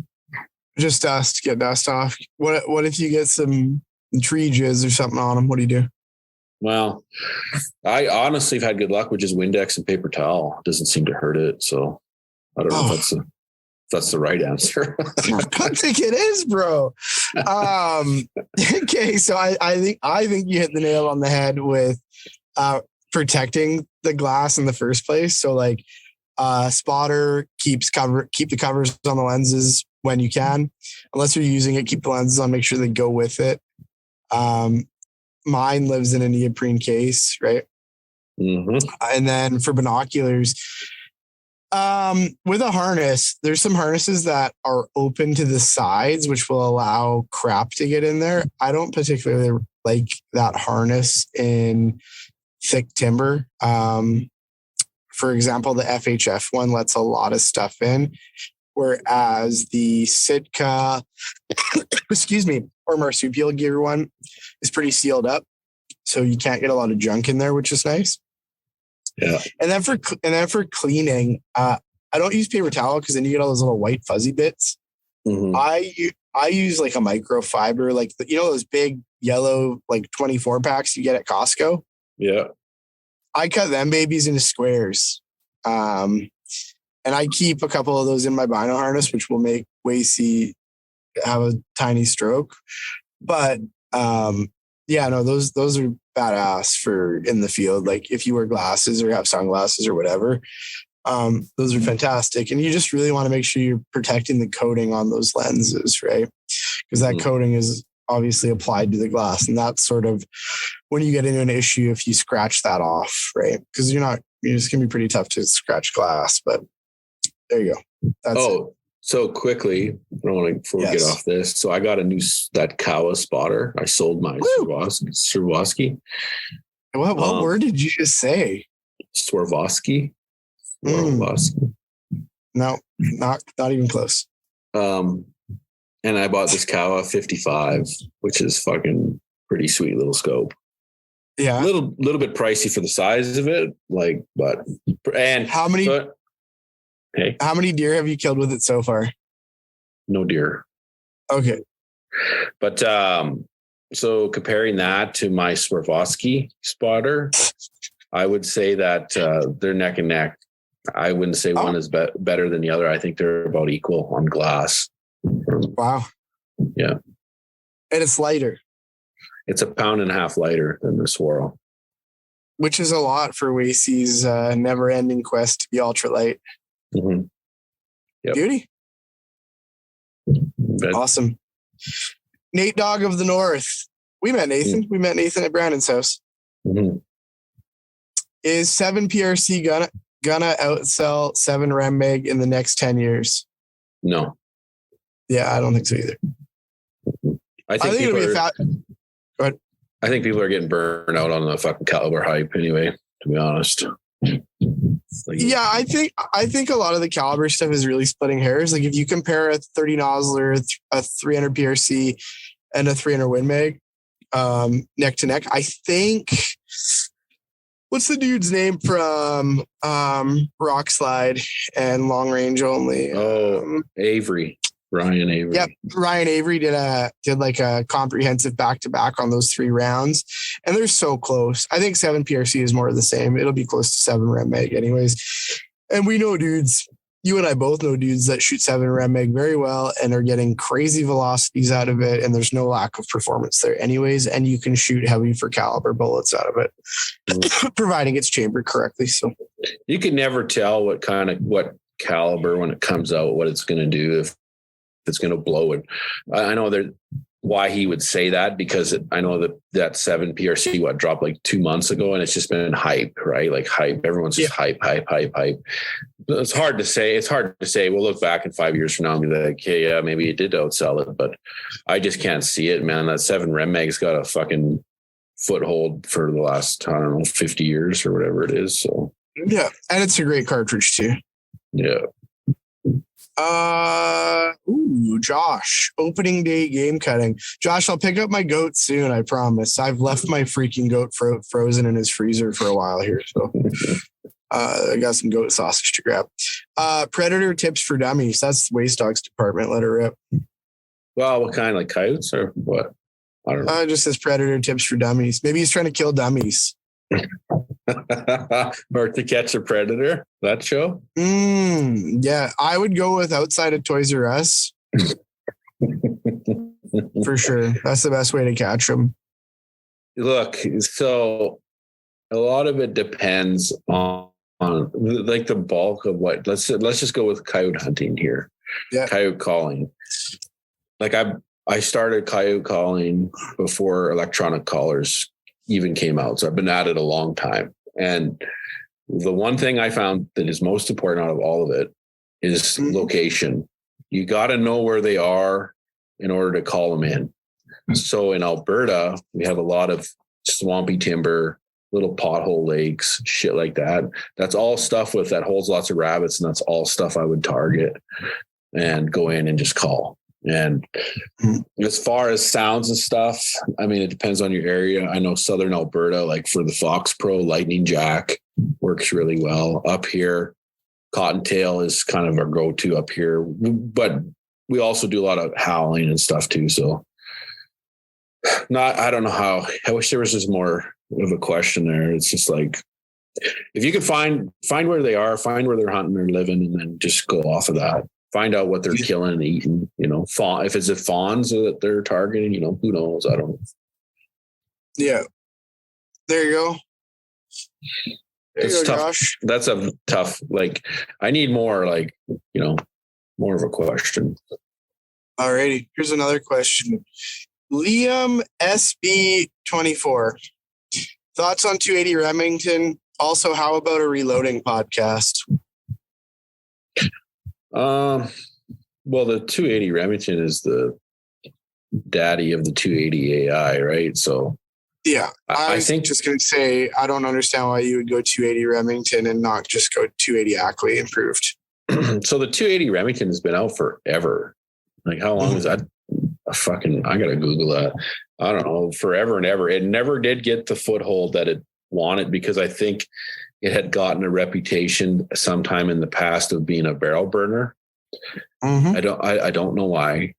Just dust, get dust off. What if you get some tree jizz or something on them? What do you do? Well, I honestly have had good luck with just Windex and paper towel. It doesn't seem to hurt it. So I don't know if that's the right answer. I think it is, bro. Okay, so I think you hit the nail on the head with protecting the glass in the first place. So like spotter keep the covers on the lenses when you can, unless you're using it, keep the lenses on, make sure they go with it. Mine lives in a neoprene case, right? Mm-hmm. And then for binoculars, with a harness, there's some harnesses that are open to the sides, which will allow crap to get in there. I don't particularly like that harness in thick timber. For example, the FHF one lets a lot of stuff in, whereas the Sitka, or marsupial gear one is pretty sealed up, so you can't get a lot of junk in there, which is nice. Yeah. And then for cleaning, I don't use paper towel because then you get all those little white fuzzy bits. Mm-hmm. I use like a microfiber, like those big yellow like 24 packs you get at Costco. Yeah. I cut them babies into squares. And I keep a couple of those in my bino harness, which will make Wacey have a tiny stroke. But those are badass for in the field. Like if you wear glasses or have sunglasses or whatever, those are fantastic. And you just really want to make sure you're protecting the coating on those lenses, right? Because that coating is obviously applied to the glass. And that's sort of when you get into an issue if you scratch that off, right? Because it's going to be pretty tough to scratch glass, but there you go. That's it. So quickly, I don't want to before we get off this. So I got that Kawa spotter. I sold my Swarovski. What word did you just say? Swarovski. No, not even close. And I bought this Kawa 55, which is fucking pretty sweet little scope. Yeah. A little bit pricey for the size of it. How many deer have you killed with it so far? No deer. Okay. But so comparing that to my Swarovski spotter, I would say that they're neck and neck. I wouldn't say one is better than the other. I think they're about equal on glass. Wow. Yeah. And it's lighter. It's 1.5 pounds lighter than the Swaro. Which is a lot for Wacey's never-ending quest to be ultralight. Mm-hmm. Yep. Beauty. Awesome. Nate Dog of the North. We met Nathan. Mm-hmm. We met Nathan at Brandon's house. Mm-hmm. Is 7 PRC gonna outsell 7 Rem Mag in the next 10 years? No. Yeah, I don't think so either. I think it'll be Go ahead. I think people are getting burned out on the fucking caliber hype anyway, to be honest. Yeah, I think a lot of the caliber stuff is really splitting hairs. Like if you compare a 30 nozzler, a 300 PRC, and a 300 Win Mag neck to neck, I think what's the dude's name from Rock Slide and Long Range Only? Avery. Ryan Avery. Yep, Ryan Avery did like a comprehensive back-to-back on those 3 rounds, and they're so close. I think 7 PRC is more of the same. It'll be close to 7 Rem Mag anyways. And we know dudes, you and I both know dudes that shoot 7 Rem Mag very well and are getting crazy velocities out of it, and there's no lack of performance there anyways, and you can shoot heavy for caliber bullets out of it, providing it's chambered correctly. So you can never tell what caliber when it comes out, what it's going to do, if it's going to blow it. I know why he would say that, because I know that 7 PRC dropped like 2 months ago, and it's just been hype, right? Like hype. Everyone's just hype. It's hard to say. We'll look back in 5 years from now and be like, hey, yeah, maybe it did outsell it, but I just can't see it, man. That 7 Rem Mag's got a fucking foothold for the last, 50 years or whatever it is. So yeah, and it's a great cartridge too. Yeah. Josh, opening day game cutting. Josh, I'll pick up my goat soon, I promise. I've left my freaking goat frozen in his freezer for a while here, so I got some goat sausage to grab. Predator tips for dummies. That's Waste Dog's department. Let her rip. Well, what kind, like coyotes or what? I don't know. It just says Predator tips for dummies. Maybe he's trying to kill dummies. Or to catch a predator, that show? Yeah, I would go with outside of Toys R Us. For sure. That's the best way to catch them. Look, so a lot of it depends on like the bulk of what, let's just go with coyote hunting here. Yeah. Coyote calling. Like I started coyote calling before electronic collars even came out. So I've been at it a long time. And the one thing I found that is most important out of all of it is location. You got to know where they are in order to call them in. So in Alberta, we have a lot of swampy timber, little pothole lakes, shit like that. That's all stuff that holds lots of rabbits. And that's all stuff I would target and go in and just call. And as far as sounds and stuff, I mean, it depends on your area. I know Southern Alberta, like for the Fox Pro, Lightning Jack works really well. Up here, Cottontail is kind of our go-to up here, but we also do a lot of howling and stuff too. So I don't know how, I wish there was just more of a question there. It's just like, if you can find where they are, find where they're hunting or living, and then just go off of that. Find out what they're killing and eating, if it's fawns that they're targeting, who knows? I don't know. Yeah. There you go. There you go, tough. Josh. That's a tough, I need more, more of a question. Alrighty. Here's another question. Liam SB24. Thoughts on 280 Remington? Also, how about a reloading podcast? Well, the 280 Remington is the daddy of the 280 AI, right? So yeah, I think just going to say, I don't understand why you would go 280 Remington and not just go 280 Ackley improved. So the 280 Remington has been out forever. Like how long is that? I got to Google that. I don't know, forever and ever. It never did get the foothold that it wanted, because I think it had gotten a reputation sometime in the past of being a barrel burner. I don't know why.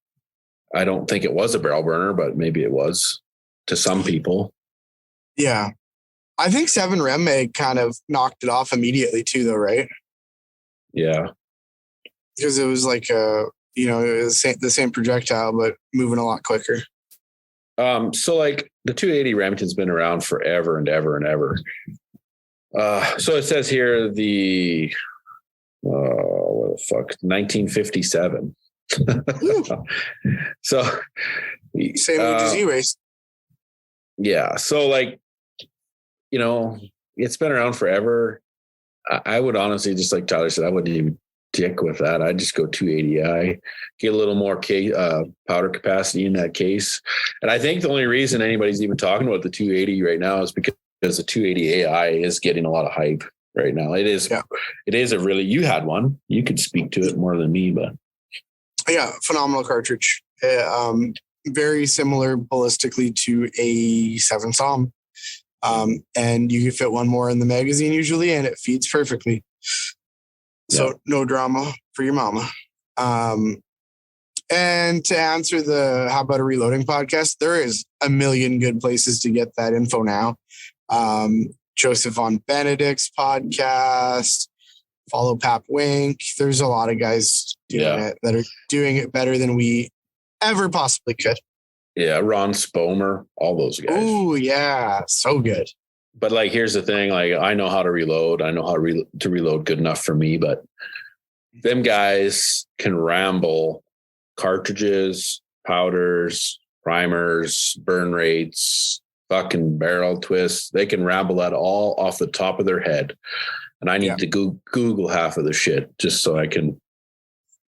I don't think it was a barrel burner, but maybe it was to some people. Yeah. I think 7 Rem Mag kind of knocked it off immediately too, though, right? Yeah. Because it was like it was the same projectile, but moving a lot quicker. So like the 280 Remington's been around forever and ever and ever. So it says here what the fuck, 1957. So same age as you, Race. Yeah. So it's been around forever. I would honestly, just like Tyler said, I wouldn't even dick with that. I'd just go 280i, get a little more powder capacity in that case. And I think the only reason anybody's even talking about the 280 right now is because the 280 AI is getting a lot of hype right now. It is a really, you had one, you could speak to it more than me, but yeah, phenomenal cartridge. Very similar ballistically to a 7 SOM. And you can fit one more in the magazine usually, and it feeds perfectly. So no drama for your mama. And to answer the How About a Reloading podcast, there is a million good places to get that info now. Joseph Von Benedict's podcast, follow Pap Wink. There's a lot of guys doing it that are doing it better than we ever possibly could. Yeah, Ron Spomer, all those guys. Oh yeah, so good. But like, here's the thing: like, I know how to reload. I know how to reload good enough for me. But them guys can ramble cartridges, powders, primers, burn rates, fucking barrel twists. They can ramble that all off the top of their head, and I need to Google half of the shit just so I can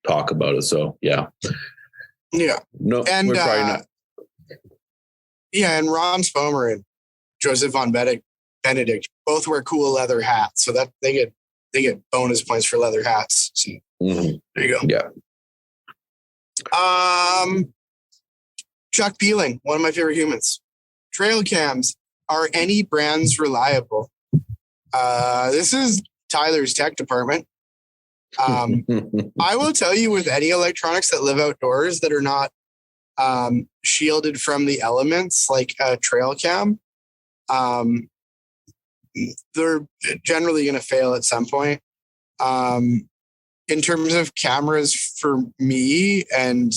talk about it. So yeah. No, and we're probably not. Yeah, and Ron Spomer and Joseph Von Benedict both wear cool leather hats, so that they get bonus points for leather hats. So there you go. Yeah. Chuck Peeling, one of my favorite humans. Trail cams, are any brands reliable? This is Tyler's tech department. I will tell you, with any electronics that live outdoors that are not shielded from the elements, like a trail cam, they're generally going to fail at some point. In terms of cameras for me, and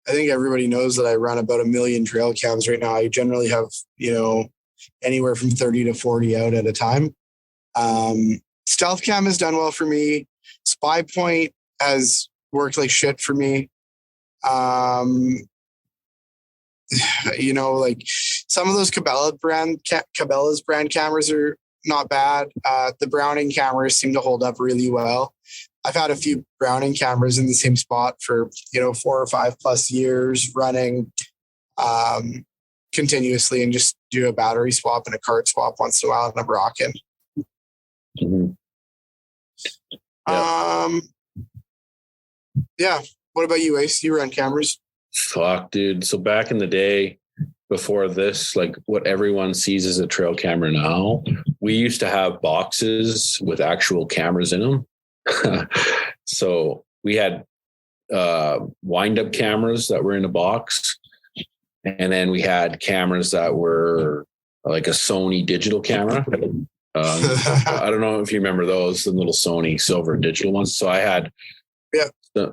I think everybody knows that I run about 1 million trail cams right now. I generally have, anywhere from 30 to 40 out at a time. Stealth cam has done well for me. Spy Point has worked like shit for me. Like some of those Cabela's brand cameras are not bad. The Browning cameras seem to hold up really well. I've had a few Browning cameras in the same spot for 4 or 5 plus years running continuously, and just do a battery swap and a cart swap once in a while, and I'm rocking. Mm-hmm. Yeah. What about you, Ace? You run cameras? Fuck, dude. So back in the day, before this, like what everyone sees as a trail camera now, we used to have boxes with actual cameras in them. So we had wind-up cameras that were in a box, and then we had cameras that were like a Sony digital camera. I don't know if you remember those, the little Sony silver digital ones. So I had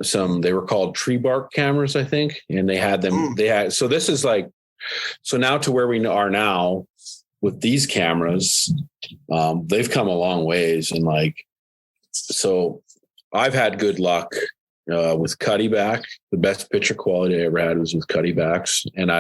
some, they were called tree bark cameras, I think. And they had them, so this is like, so now to where we are now with these cameras, they've come a long ways. And like, so I've had good luck with cutty back. The best picture quality I ever had was with cutty backs. And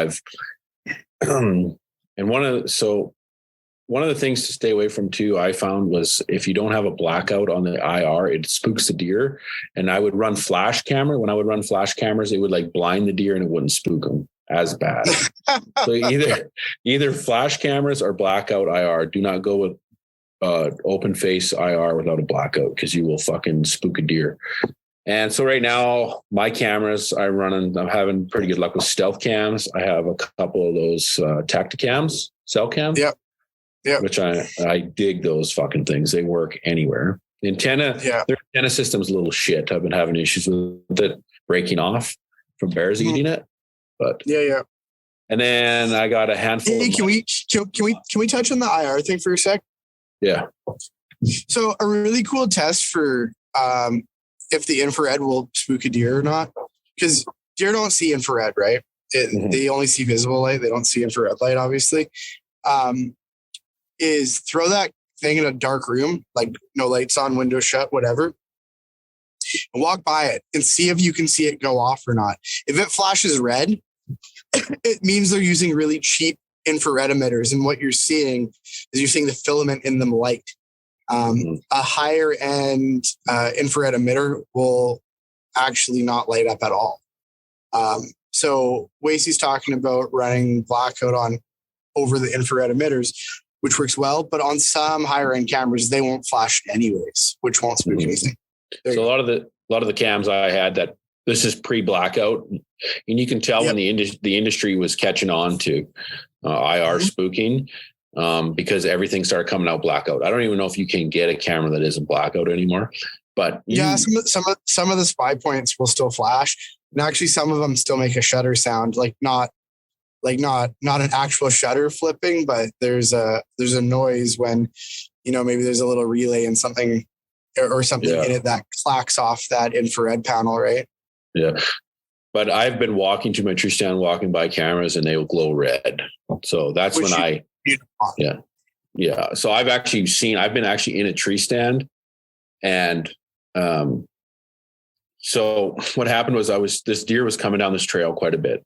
one of the things to stay away from too, I found, was if you don't have a blackout on the IR, it spooks the deer. And I would run flash camera. When I would run flash cameras, it would like blind the deer and it wouldn't spook them as bad. So either flash cameras or blackout IR. Do not go with open face IR without a blackout, because you will fucking spook a deer. And so right now, my cameras, I'm having pretty good luck with stealth cams. I have a couple of those Tacticams, cell cams. Yep. Which I dig those fucking things. They work anywhere. Their antenna system's a little shit. I've been having issues with it breaking off from bears eating it. But and then I got a handful. Hey, can we touch on the IR thing for a sec? Yeah. So a really cool test for if the infrared will spook a deer or not, because deer don't see infrared, right? They only see visible light. They don't see infrared light, obviously. Is throw that thing in a dark room, like no lights on, windows shut, whatever, and walk by it and see if you can see it go off or not. If it flashes red, it means they're using really cheap infrared emitters. And what you're seeing is the filament in them light. A higher end infrared emitter will actually not light up at all. So Wacey's talking about running blackout on over the infrared emitters, which works well, but on some higher end cameras, they won't flash anyways, which won't spook anything. So a lot of the cams I had, that this is pre-blackout, and you can tell when the industry was catching on to IR spooking, because everything started coming out blackout. I don't even know if you can get a camera that isn't blackout anymore, but some of the spy points will still flash, and actually some of them still make a shutter sound, not an actual shutter flipping, but there's a noise when, maybe there's a little relay and something or something in it that clacks off that infrared panel, right? Yeah. But I've been walking to my tree stand, walking by cameras, and they will glow red. So that's when So I've been actually in a tree stand, and so what happened was this deer was coming down this trail quite a bit,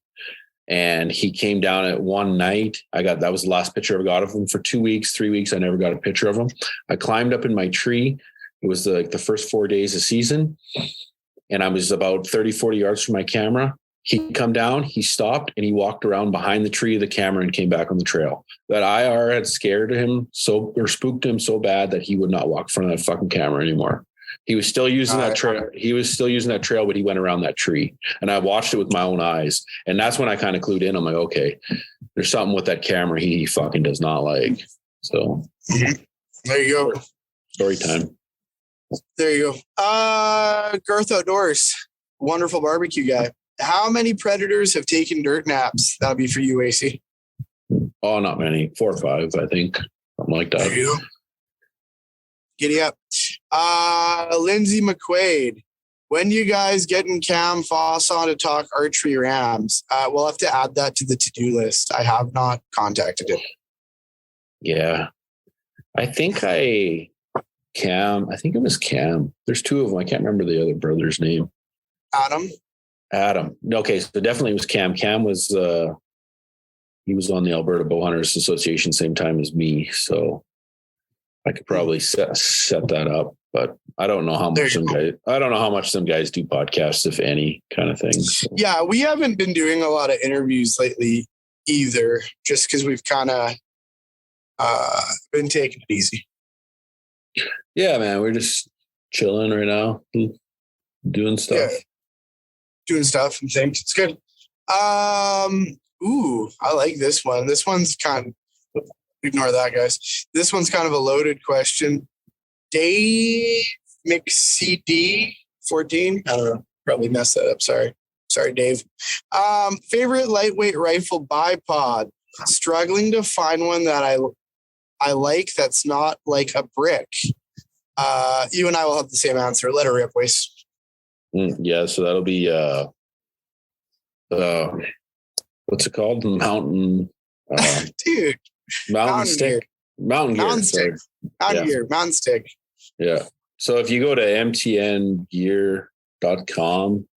and he came down at one night. That was the last picture I ever got of him. For 2 weeks, 3 weeks, I never got a picture of him. I climbed up in my tree. It was the first 4 days of season, and I was about 30, 40 yards from my camera. He come down, he stopped, and he walked around behind the tree of the camera and came back on the trail. That IR had scared him spooked him so bad that he would not walk in front of that fucking camera anymore. He was still using that trail. He was still using that trail, but he went around that tree, and I watched it with my own eyes. And that's when I kind of clued in. I'm like, okay, there's something with that camera he fucking does not like. So there you go. Story time. There you go. Garth Outdoors, wonderful barbecue guy. How many predators have taken dirt naps? That'll be for you, Wacey. Oh, not many. 4 or 5, I think. Something like that. There you go. Giddy up. Lindsay McQuaid. When you guys getting Cam Foss on to talk archery rams? We'll have to add that to the to-do list. I have not contacted him. Yeah. I think it was Cam. There's 2 of them. I can't remember the other brother's name. Adam. Okay, so definitely it was Cam. Cam was he was on the Alberta Bowhunters Association same time as me, so I could probably set that up. But I don't know how much some guys do podcasts, if any, kind of thing. So. Yeah, we haven't been doing a lot of interviews lately either, just because we've kind of been taking it easy. Yeah, man, we're just chilling right now, doing stuff. Yeah. Doing stuff and things. It's good. I like this one. This one's kind of, ignore that, guys. This one's kind of a loaded question. Dave McCD 14. I don't know. Probably messed that up. Sorry, Dave. Favorite lightweight rifle bipod. Struggling to find one that I like that's not like a brick. You and I will have the same answer. Let her rip, Wace. Yeah, so that'll be what's it called? Mountain dude. Mountain stick. Mountain gear. Mountain stick. Yeah. So if you go to mtngear.com,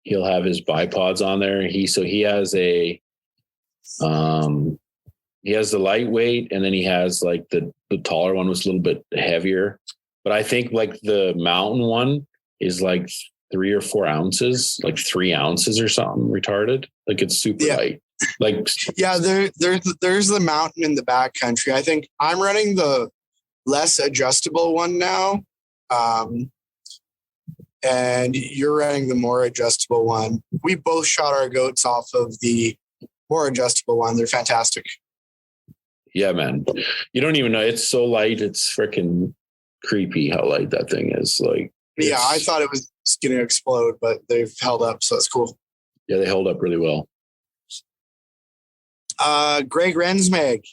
he'll have his bipods on there. He has the lightweight, and then he has like the taller one was a little bit heavier. But I think like the mountain one is like 3 or 4 ounces, like 3 ounces or something retarded. Like it's super light. Like there's the mountain in the backcountry. I think I'm running the less adjustable one now. And you're running the more adjustable one. We both shot our goats off of the more adjustable one. They're fantastic. Yeah, man. You don't even know. It's so light. It's freaking creepy how light that thing is. Like, yeah, I thought it was going to explode, but they've held up. So that's cool. Yeah, they held up really well. Greg Rensmag.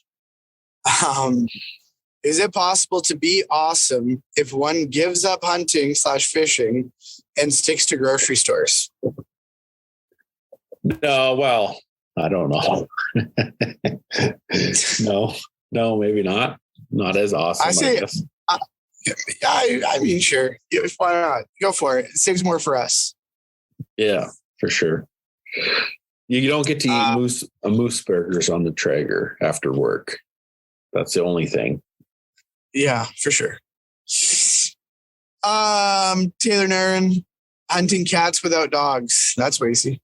Is it possible to be awesome if one gives up hunting / fishing and sticks to grocery stores? No, well, I don't know. No, maybe not. Not as awesome, I guess. I mean, sure. Why not? Go for it. It saves more for us. Yeah, for sure. You don't get to eat moose burgers on the Traeger after work. That's the only thing. Yeah, for sure. Taylor Nairn, hunting cats without dogs. That's Wacey.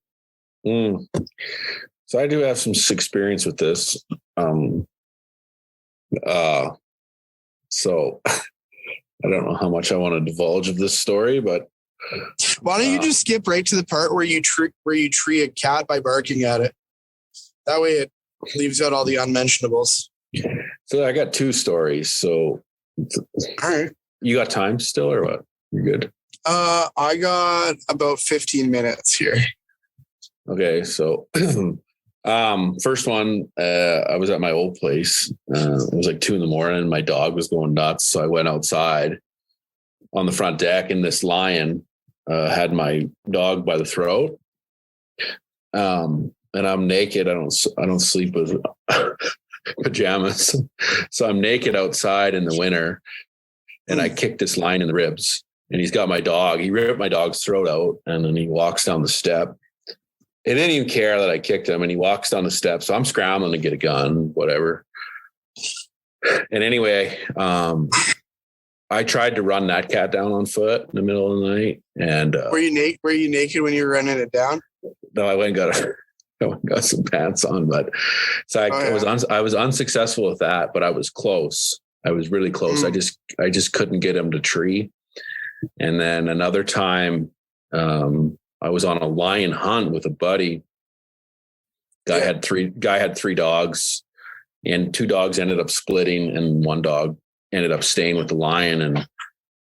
So I do have some experience with this. So I don't know how much I want to divulge of this story, but why don't you just skip right to the part where you tree a cat by barking at it? That way it leaves out all the unmentionables. So I got two stories. So all right. You got time still or what? You're good. I got about 15 minutes here. Okay. So, first one, I was at my old place. It was like 2 a.m. My dog was going nuts. So I went outside on the front deck and this lion, had my dog by the throat. And I'm naked. I don't sleep with pajamas. So I'm naked outside in the winter and I kicked this lion in the ribs and he's got my dog. He ripped my dog's throat out and then he walks down the step. He didn't even care that I kicked him and he walks down the steps. So I'm scrambling to get a gun, whatever. And anyway, I tried to run that cat down on foot in the middle of the night. And were you naked when you were running it down? No, I went and got some pants on, but so I was unsuccessful with that, but I was close. I was really close. I just couldn't get him to tree. And then another time, I was on a lion hunt with a buddy. Guy had three dogs, and 2 dogs ended up splitting, and 1 dog ended up staying with the lion.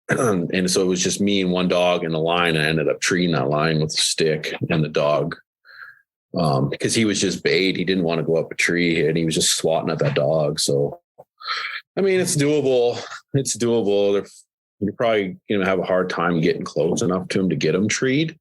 And so it was just me and 1 dog and the lion. I ended up treating that lion with a stick and the dog, because he was just bait. He didn't want to go up a tree and he was just swatting at that dog. So, I mean, it's doable. You're probably going to have a hard time getting close enough to him to get him treed.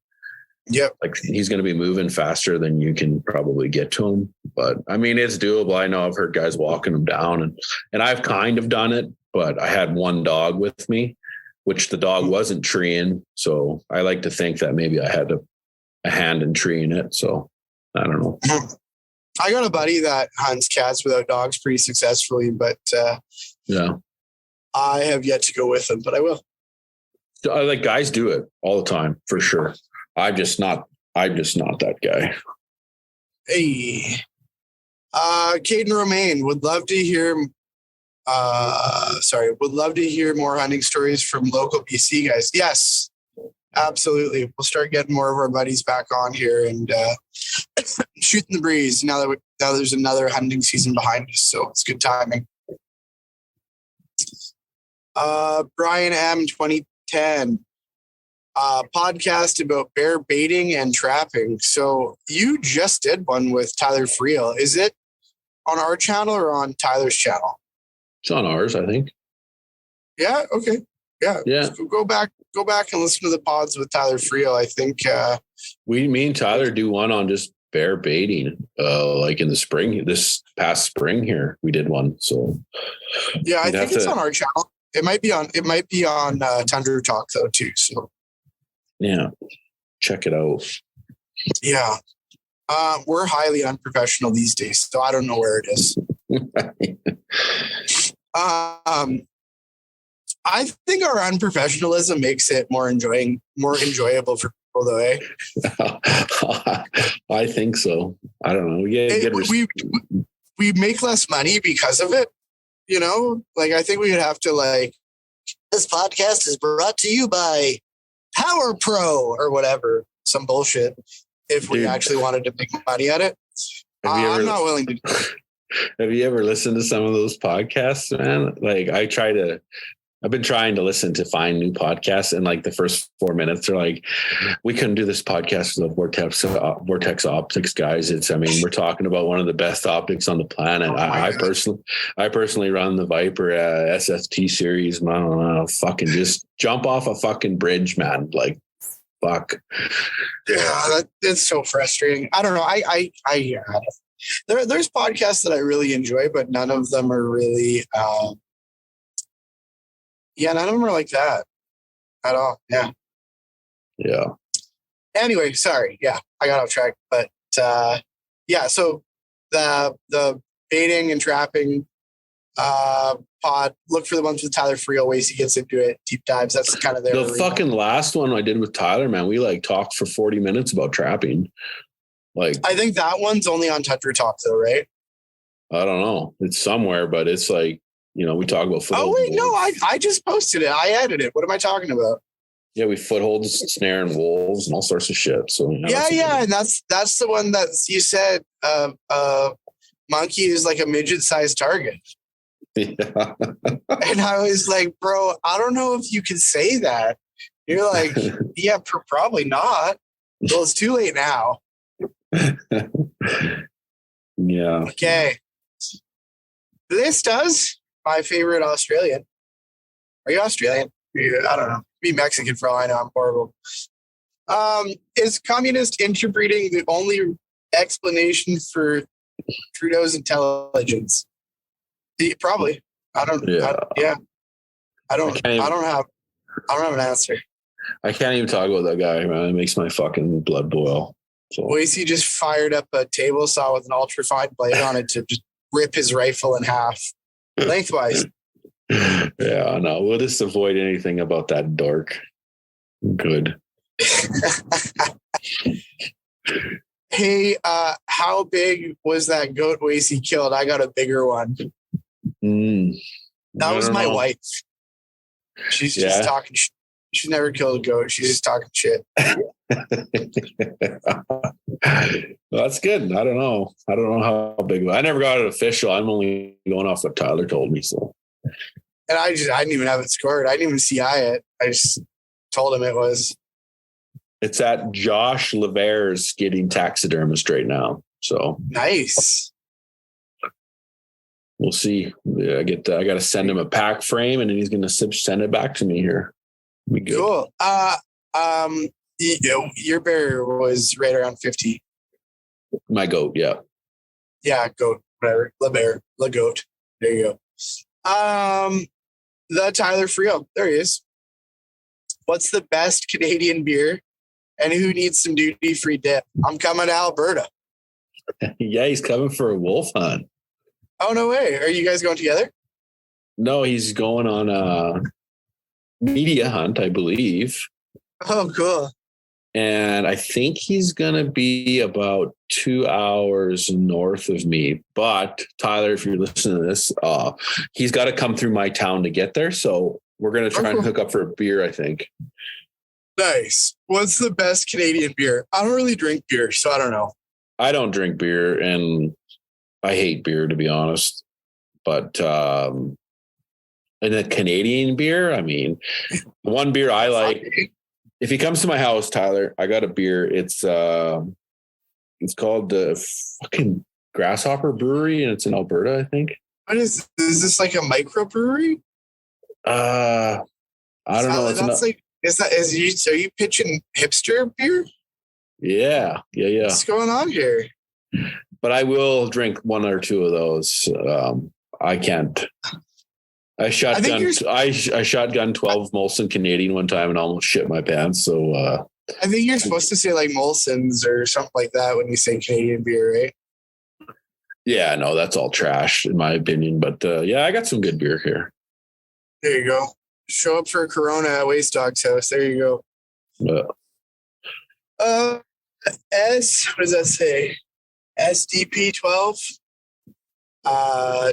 Yep. Like he's going to be moving faster than you can probably get to him. But I mean, it's doable. I know I've heard guys walking them down and I've kind of done it, but I had 1 dog with me, which the dog wasn't treeing. So I like to think that maybe I had a hand in treeing it. So I don't know. I got a buddy that hunts cats without dogs pretty successfully, but yeah, I have yet to go with him, but I will. Like guys do it all the time for sure. I'm just not that guy. Hey, Caden Romaine would love to hear. Would love to hear more hunting stories from local BC guys. Yes, absolutely. We'll start getting more of our buddies back on here and shooting the breeze. Now there's another hunting season behind us, so it's good timing. Brian M 2010. Podcast about bear baiting and trapping. So you just did one with Tyler Friel. Is it on our channel or on Tyler's channel? It's on ours, I think. Yeah. Okay. Yeah. So go back and listen to the pods with Tyler Friel. I think me and Tyler do one on just bear baiting. Like in the spring, this past spring here, we did one. So yeah, I think it's on our channel. It might be on Tundra Talk though too. So. Yeah, check it out. Yeah. We're highly unprofessional these days, so I don't know where it is. I think our unprofessionalism makes it more enjoyable for people, though, eh? I think so. I don't know. We make less money because of it, you know? Like, I think we would have to, this podcast is brought to you by Power Pro or whatever, some bullshit, if we actually wanted to make money at it. I'm not willing to do it. Have you ever listened to some of those podcasts, man? Like I've been trying to listen to find new podcasts, and like the first 4 minutes are like, we couldn't do this podcast with the Vortex Optics guys. We're talking about one of the best optics on the planet. I personally run the Viper SST series. I don't know, fucking just jump off a fucking bridge, man. Like, fuck. Yeah, it's so frustrating. I don't know. There's podcasts that I really enjoy, but none of them are really. None of them are like that at all. Yeah. Yeah. Anyway, sorry. Yeah, I got off track. But so the baiting and trapping, pod. Look for the ones with Tyler Friel. Wacey gets into it. Deep dives. That's kind of their The arena. fucking last one I did with Tyler, man, we like talked for 40 minutes about trapping. Like, I think that one's only on Toucher Talk though, right? I don't know. It's somewhere, but it's like, we talk about foothold. Oh wait, no, I just posted it. I added it. What am I talking about? Yeah, we footholds, snare, and wolves, and all sorts of shit. So Yeah, and that's the one that you said. Monkey is like a midget-sized target. Yeah. And I was like, bro, I don't know if you can say that. You're like, yeah, probably not. Well, it's too late now. Yeah. Okay. This does my favorite Australian. Are you Australian? I don't know. Be Mexican for all I know. I'm horrible. Is communist interbreeding the only explanation for Trudeau's intelligence? Probably. I don't. Yeah. I don't have an answer. I can't even talk about that guy, man. It makes my fucking blood boil. So Wacey just fired up a table saw with an ultrafine blade on it to just rip his rifle in half, lengthwise. Yeah, no, we'll just avoid anything about that dork. Good. Hey, how big was that goat Wacey killed? I got a bigger one. That was my wife. She's just talking. She's never killed a goat. She's just talking shit. Well, that's good. I don't know how big. I never got it official. I'm only going off what Tyler told me. So, and I didn't even have it scored. I didn't even CI it. I just told him it was. It's at Josh Lever's getting taxidermist right now. So nice. We'll see. I got to send him a pack frame, and then he's going to send it back to me here. Be good. Cool. Your bear was right around 50. My goat, yeah. Yeah, goat, whatever. La goat. There you go. The Tyler Friel. There he is. What's the best Canadian beer? And who needs some duty-free dip? I'm coming to Alberta. Yeah, he's coming for a wolf hunt. Oh, no way. Are you guys going together? No, he's going on a media hunt, I believe. Oh, cool. And I think he's going to be about 2 hours north of me. But Tyler, if you're listening to this, he's got to come through my town to get there. So we're going to try and hook up for a beer, I think. Nice. What's the best Canadian beer? I don't really drink beer, so I don't know. I don't drink beer, and I hate beer, to be honest. But and a Canadian beer, I mean, one beer I like. If he comes to my house, Tyler, I got a beer. It's called the fucking Grasshopper Brewery, and it's in Alberta, I think. What is this like a microbrewery? I don't know. Are you pitching hipster beer? Yeah. What's going on here? But I will drink one or two of those. I can't. I shotgun 12 Molson Canadian one time and almost shit my pants. So I think you're supposed to say like Molson's or something like that when you say Canadian beer, right? Yeah, no, that's all trash in my opinion. But yeah, I got some good beer here. There you go. Show up for a Corona at Waste Dog's house. There you go. What does that say? SDP 12.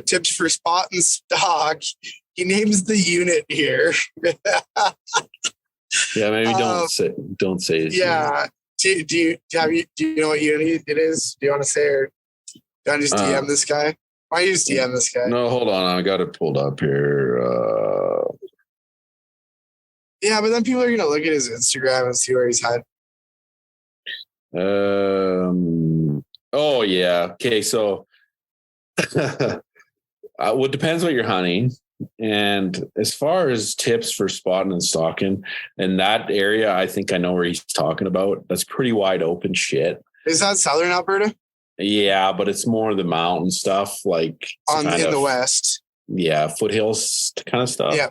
Tips for spot and stock. He names the unit here. Yeah, maybe don't say it. Yeah. Do you know what unit it is? Do you want to say, or do I just DM this guy? Why do you just DM this guy? No, hold on. I got it pulled up here. Yeah, but then people are gonna look at his Instagram and see where he's hiding. Oh yeah. Okay, so it depends what you're hunting. And as far as tips for spotting and stalking in that area, I think I know where he's talking about. That's pretty wide open shit. Is that Southern Alberta? Yeah, but it's more the mountain stuff, like in the west. Yeah, foothills kind of stuff. Yeah.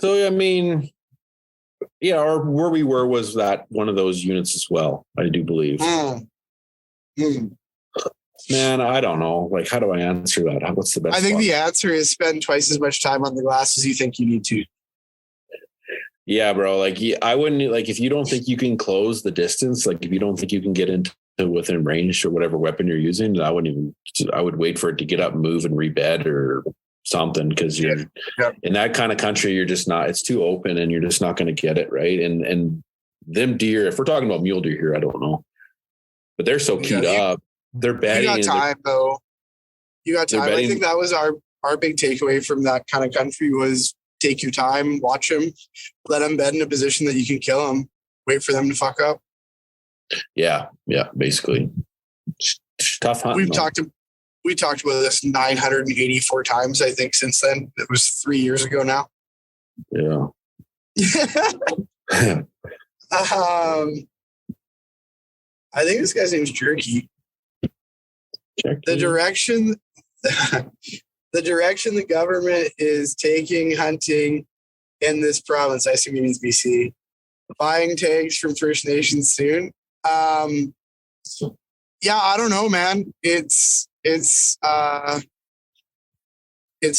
So I mean, yeah, or where we were was that one of those units as well, I do believe. Man, I don't know. Like, how do I answer that? What's the best? I think the answer is spend twice as much time on the glass as you think you need to. Yeah, bro. Like, I wouldn't, like, if you don't think you can close the distance, like if you don't think you can get into within range or whatever weapon you're using, I would wait for it to get up, move and rebed or something. Cause you're in that kind of country, you're just not, it's too open and you're just not going to get it. Right. And them deer, if we're talking about mule deer here, I don't know, but they're so keyed up. They're bedding. You got time though. You got time. I think that was our big takeaway from that kind of country was take your time, watch them, let them bed in a position that you can kill them, wait for them to fuck up. Yeah. Yeah. Basically tough hunting. We talked about this 984 times, I think, since then. It was 3 years ago now. Yeah. I think this guy's name's Jerky. The direction the government is taking hunting in this province, I assume he means BC, buying tags from First Nations soon. Yeah, I don't know, man. It's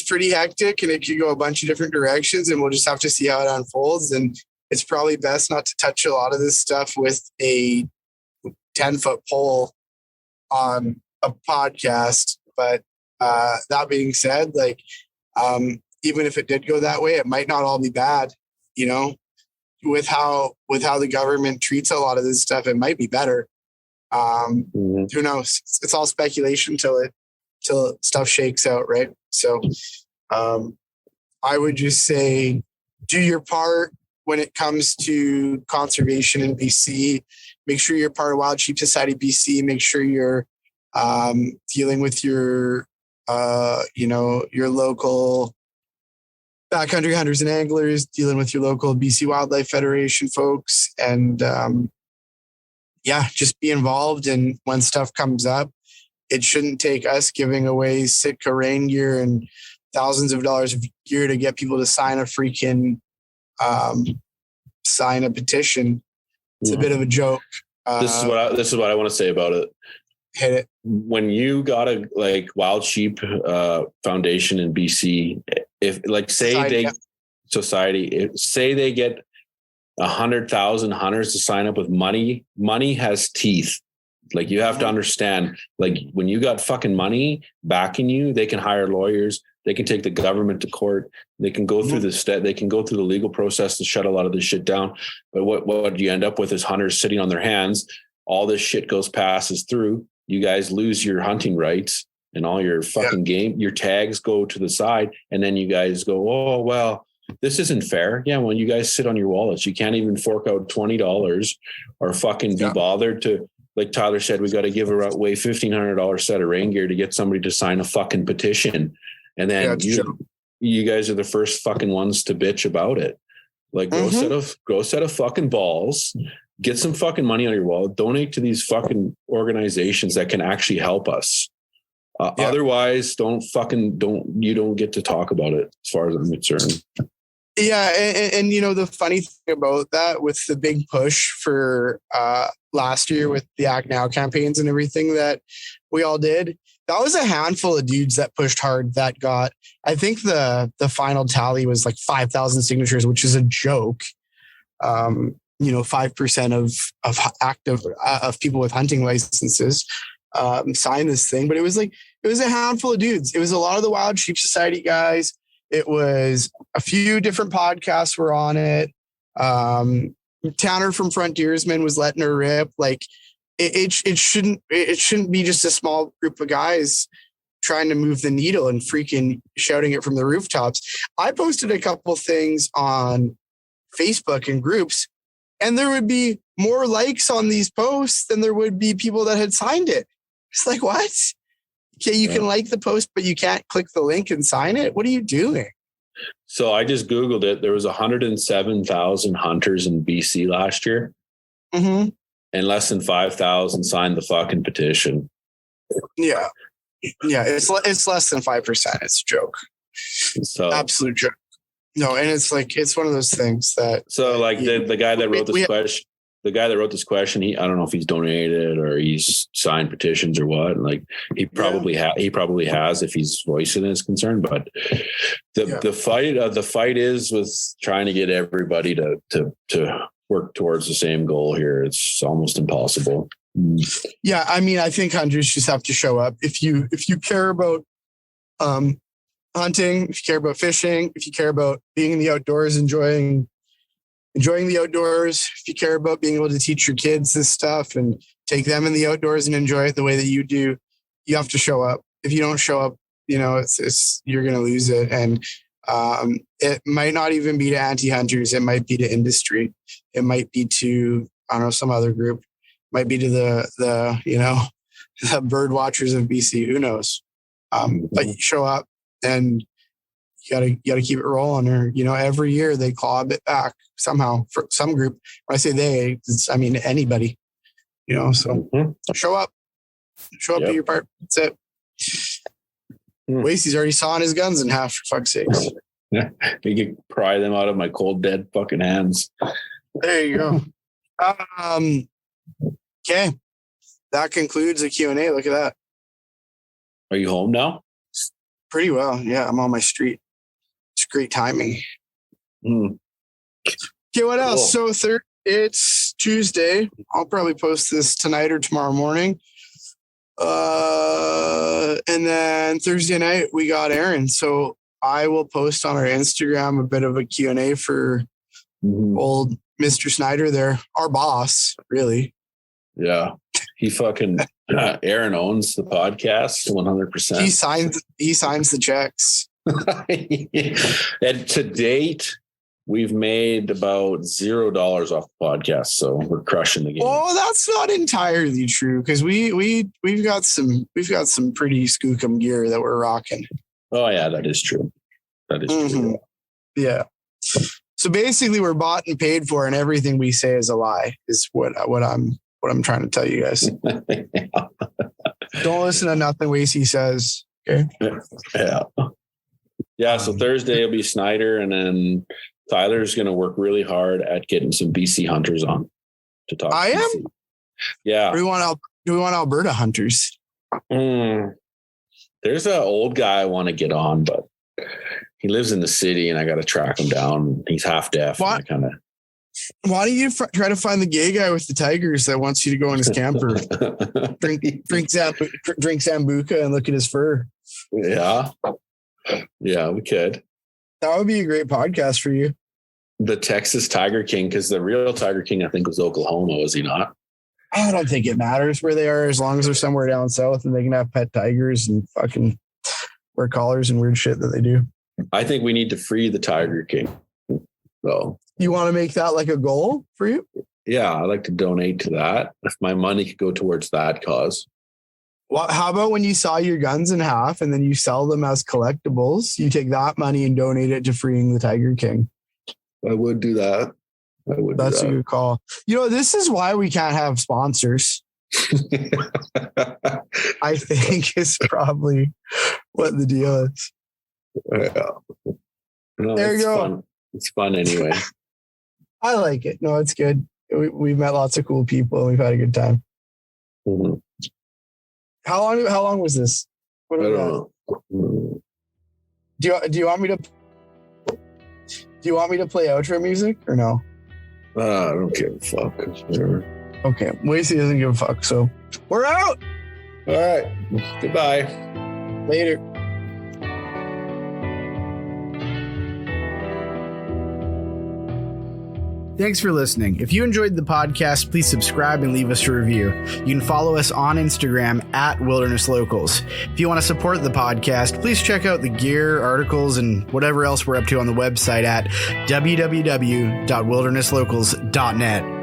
pretty hectic and it could go a bunch of different directions and we'll just have to see how it unfolds. And it's probably best not to touch a lot of this stuff with a 10-foot pole on a podcast. But that being said, like, even if it did go that way, it might not all be bad, you know, with how the government treats a lot of this stuff, it might be better. Who knows? It's all speculation till stuff shakes out. Right. So, I would just say do your part when it comes to conservation in BC. Make sure you're part of Wild Sheep Society BC. Make sure you're dealing with your local backcountry hunters and anglers, dealing with your local BC Wildlife Federation folks, and just be involved. And when stuff comes up, it shouldn't take us giving away Sitka rain gear and thousands of dollars of gear to get people to sign a petition. It's a bit of a joke. This is what I want to say about it. Hit it. When you got a Wild Sheep Foundation in BC, if say they get 100,000 hunters to sign up with money has teeth. Like, you have to understand, like, when you got fucking money backing you, they can hire lawyers. They can take the government to court. They can go through they can go through the legal process to shut a lot of this shit down. But what you end up with is hunters sitting on their hands. All this shit passes through. You guys lose your hunting rights and all your fucking game. Your tags go to the side. And then you guys go, oh, well, this isn't fair. Yeah. Well, you guys sit on your wallets. You can't even fork out $20 or fucking be bothered to, like Tyler said, we got to give away $1,500 set of rain gear to get somebody to sign a fucking petition. And then you guys are the first fucking ones to bitch about it. Like, grow set of fucking balls, get some fucking money on your wallet, donate to these fucking organizations that can actually help us. Otherwise, you don't get to talk about it as far as I'm concerned. Yeah. And you know, the funny thing about that with the big push for last year with the Act Now campaigns and everything that we all did, that was a handful of dudes that pushed hard that got, I think the final tally was like 5,000 signatures, which is a joke. 5% of people with hunting licenses signed this thing, but it was a handful of dudes. It was a lot of the Wild Sheep Society guys. It was a few different podcasts were on it. Tanner from Frontiersman was letting her rip. Like, it shouldn't be just a small group of guys trying to move the needle and freaking shouting it from the rooftops. I posted a couple things on Facebook and groups, and there would be more likes on these posts than there would be people that had signed it. It's like, what? Okay, you can like the post, but you can't click the link and sign it. What are you doing? So I just Googled it. There was 107,000 hunters in BC last year. Mm-hmm. And less than 5,000 signed the fucking petition. Yeah. Yeah. It's less than 5%. It's a joke. So absolute joke. No. And it's one of those things that. So like the guy that wrote this question, the guy that wrote this question, I don't know if he's donated or he's signed petitions or what. Like he probably has if he's voicing his concern. But the fight is with trying to get everybody to work towards the same goal here. It's almost impossible. Yeah, I mean, I think hunters just have to show up. If you care about hunting, if you care about fishing, if you care about being in the outdoors, enjoying the outdoors, if you care about being able to teach your kids this stuff and take them in the outdoors and enjoy it the way that you do, you have to show up. If you don't show up, it's you're going to lose it. And it might not even be to anti-hunters. It might be to industry. It might be to, I don't know, some other group. It might be to the bird watchers of BC. Who knows? But you show up and you gotta keep it rolling. Or, every year they claw a bit back somehow for some group. When I say they, anybody, so show up, do your part. That's it. Wacey's already sawing his guns in half, for fuck's sakes. Yeah, you can pry them out of my cold, dead fucking hands. There you go. Okay. That concludes the Q&A. Look at that. Are you home now? Pretty well. Yeah, I'm on my street. It's great timing. Okay, what else? Cool. So it's Tuesday. I'll probably post this tonight or tomorrow morning. And then Thursday night we got Aaron. So I will post on our Instagram a bit of a Q&A for old Mr. Snyder there, our boss, really. Yeah. He fucking Aaron owns the podcast 100%. He signs the checks. And to date, we've made about $0 off the podcast, so we're crushing the game. Oh, that's not entirely true because we've got some pretty skookum gear that we're rocking. Oh yeah, that is true. That is true. Yeah. So basically, we're bought and paid for, and everything we say is a lie. Is what I'm trying to tell you guys. Don't listen to nothing Wacey says. Okay. Yeah. So Thursday will be Snyder, and then Tyler's going to work really hard at getting some BC hunters on to talk. I am. Yeah. Do we want Alberta hunters? There's an old guy I want to get on, but he lives in the city, and I got to track him down. He's half deaf. Why don't you try to find the gay guy with the tigers that wants you to go in his camper, drink Sambuca and look at his fur? Yeah, we could. That would be a great podcast for you. The Texas Tiger King, because the real Tiger King, I think, was Oklahoma, was he not? I don't think it matters where they are as long as they're somewhere down south and they can have pet tigers and fucking wear collars and weird shit that they do. I think we need to free the Tiger King. So you want to make that like a goal for you? Yeah, I'd like to donate to that. If my money could go towards that cause. Well, how about when you saw your guns in half and then you sell them as collectibles, you take that money and donate it to freeing the Tiger King? I would do that. That's a good call. This is why we can't have sponsors. I think is probably what the deal is. Yeah. No, there you go. Fun. It's fun anyway. I like it. No, it's good. We've met lots of cool people and we've had a good time. Mm-hmm. How long was this? I don't know. Do you want me to play outro music or no? I don't give a fuck. Whatever. Okay. Wacey doesn't give a fuck, so we're out. All right. Goodbye. Later. Thanks for listening. If you enjoyed the podcast, please subscribe and leave us a review. You can follow us on Instagram at Wilderness Locals. If you want to support the podcast, please check out the gear, articles, and whatever else we're up to on the website at www.wildernesslocals.net.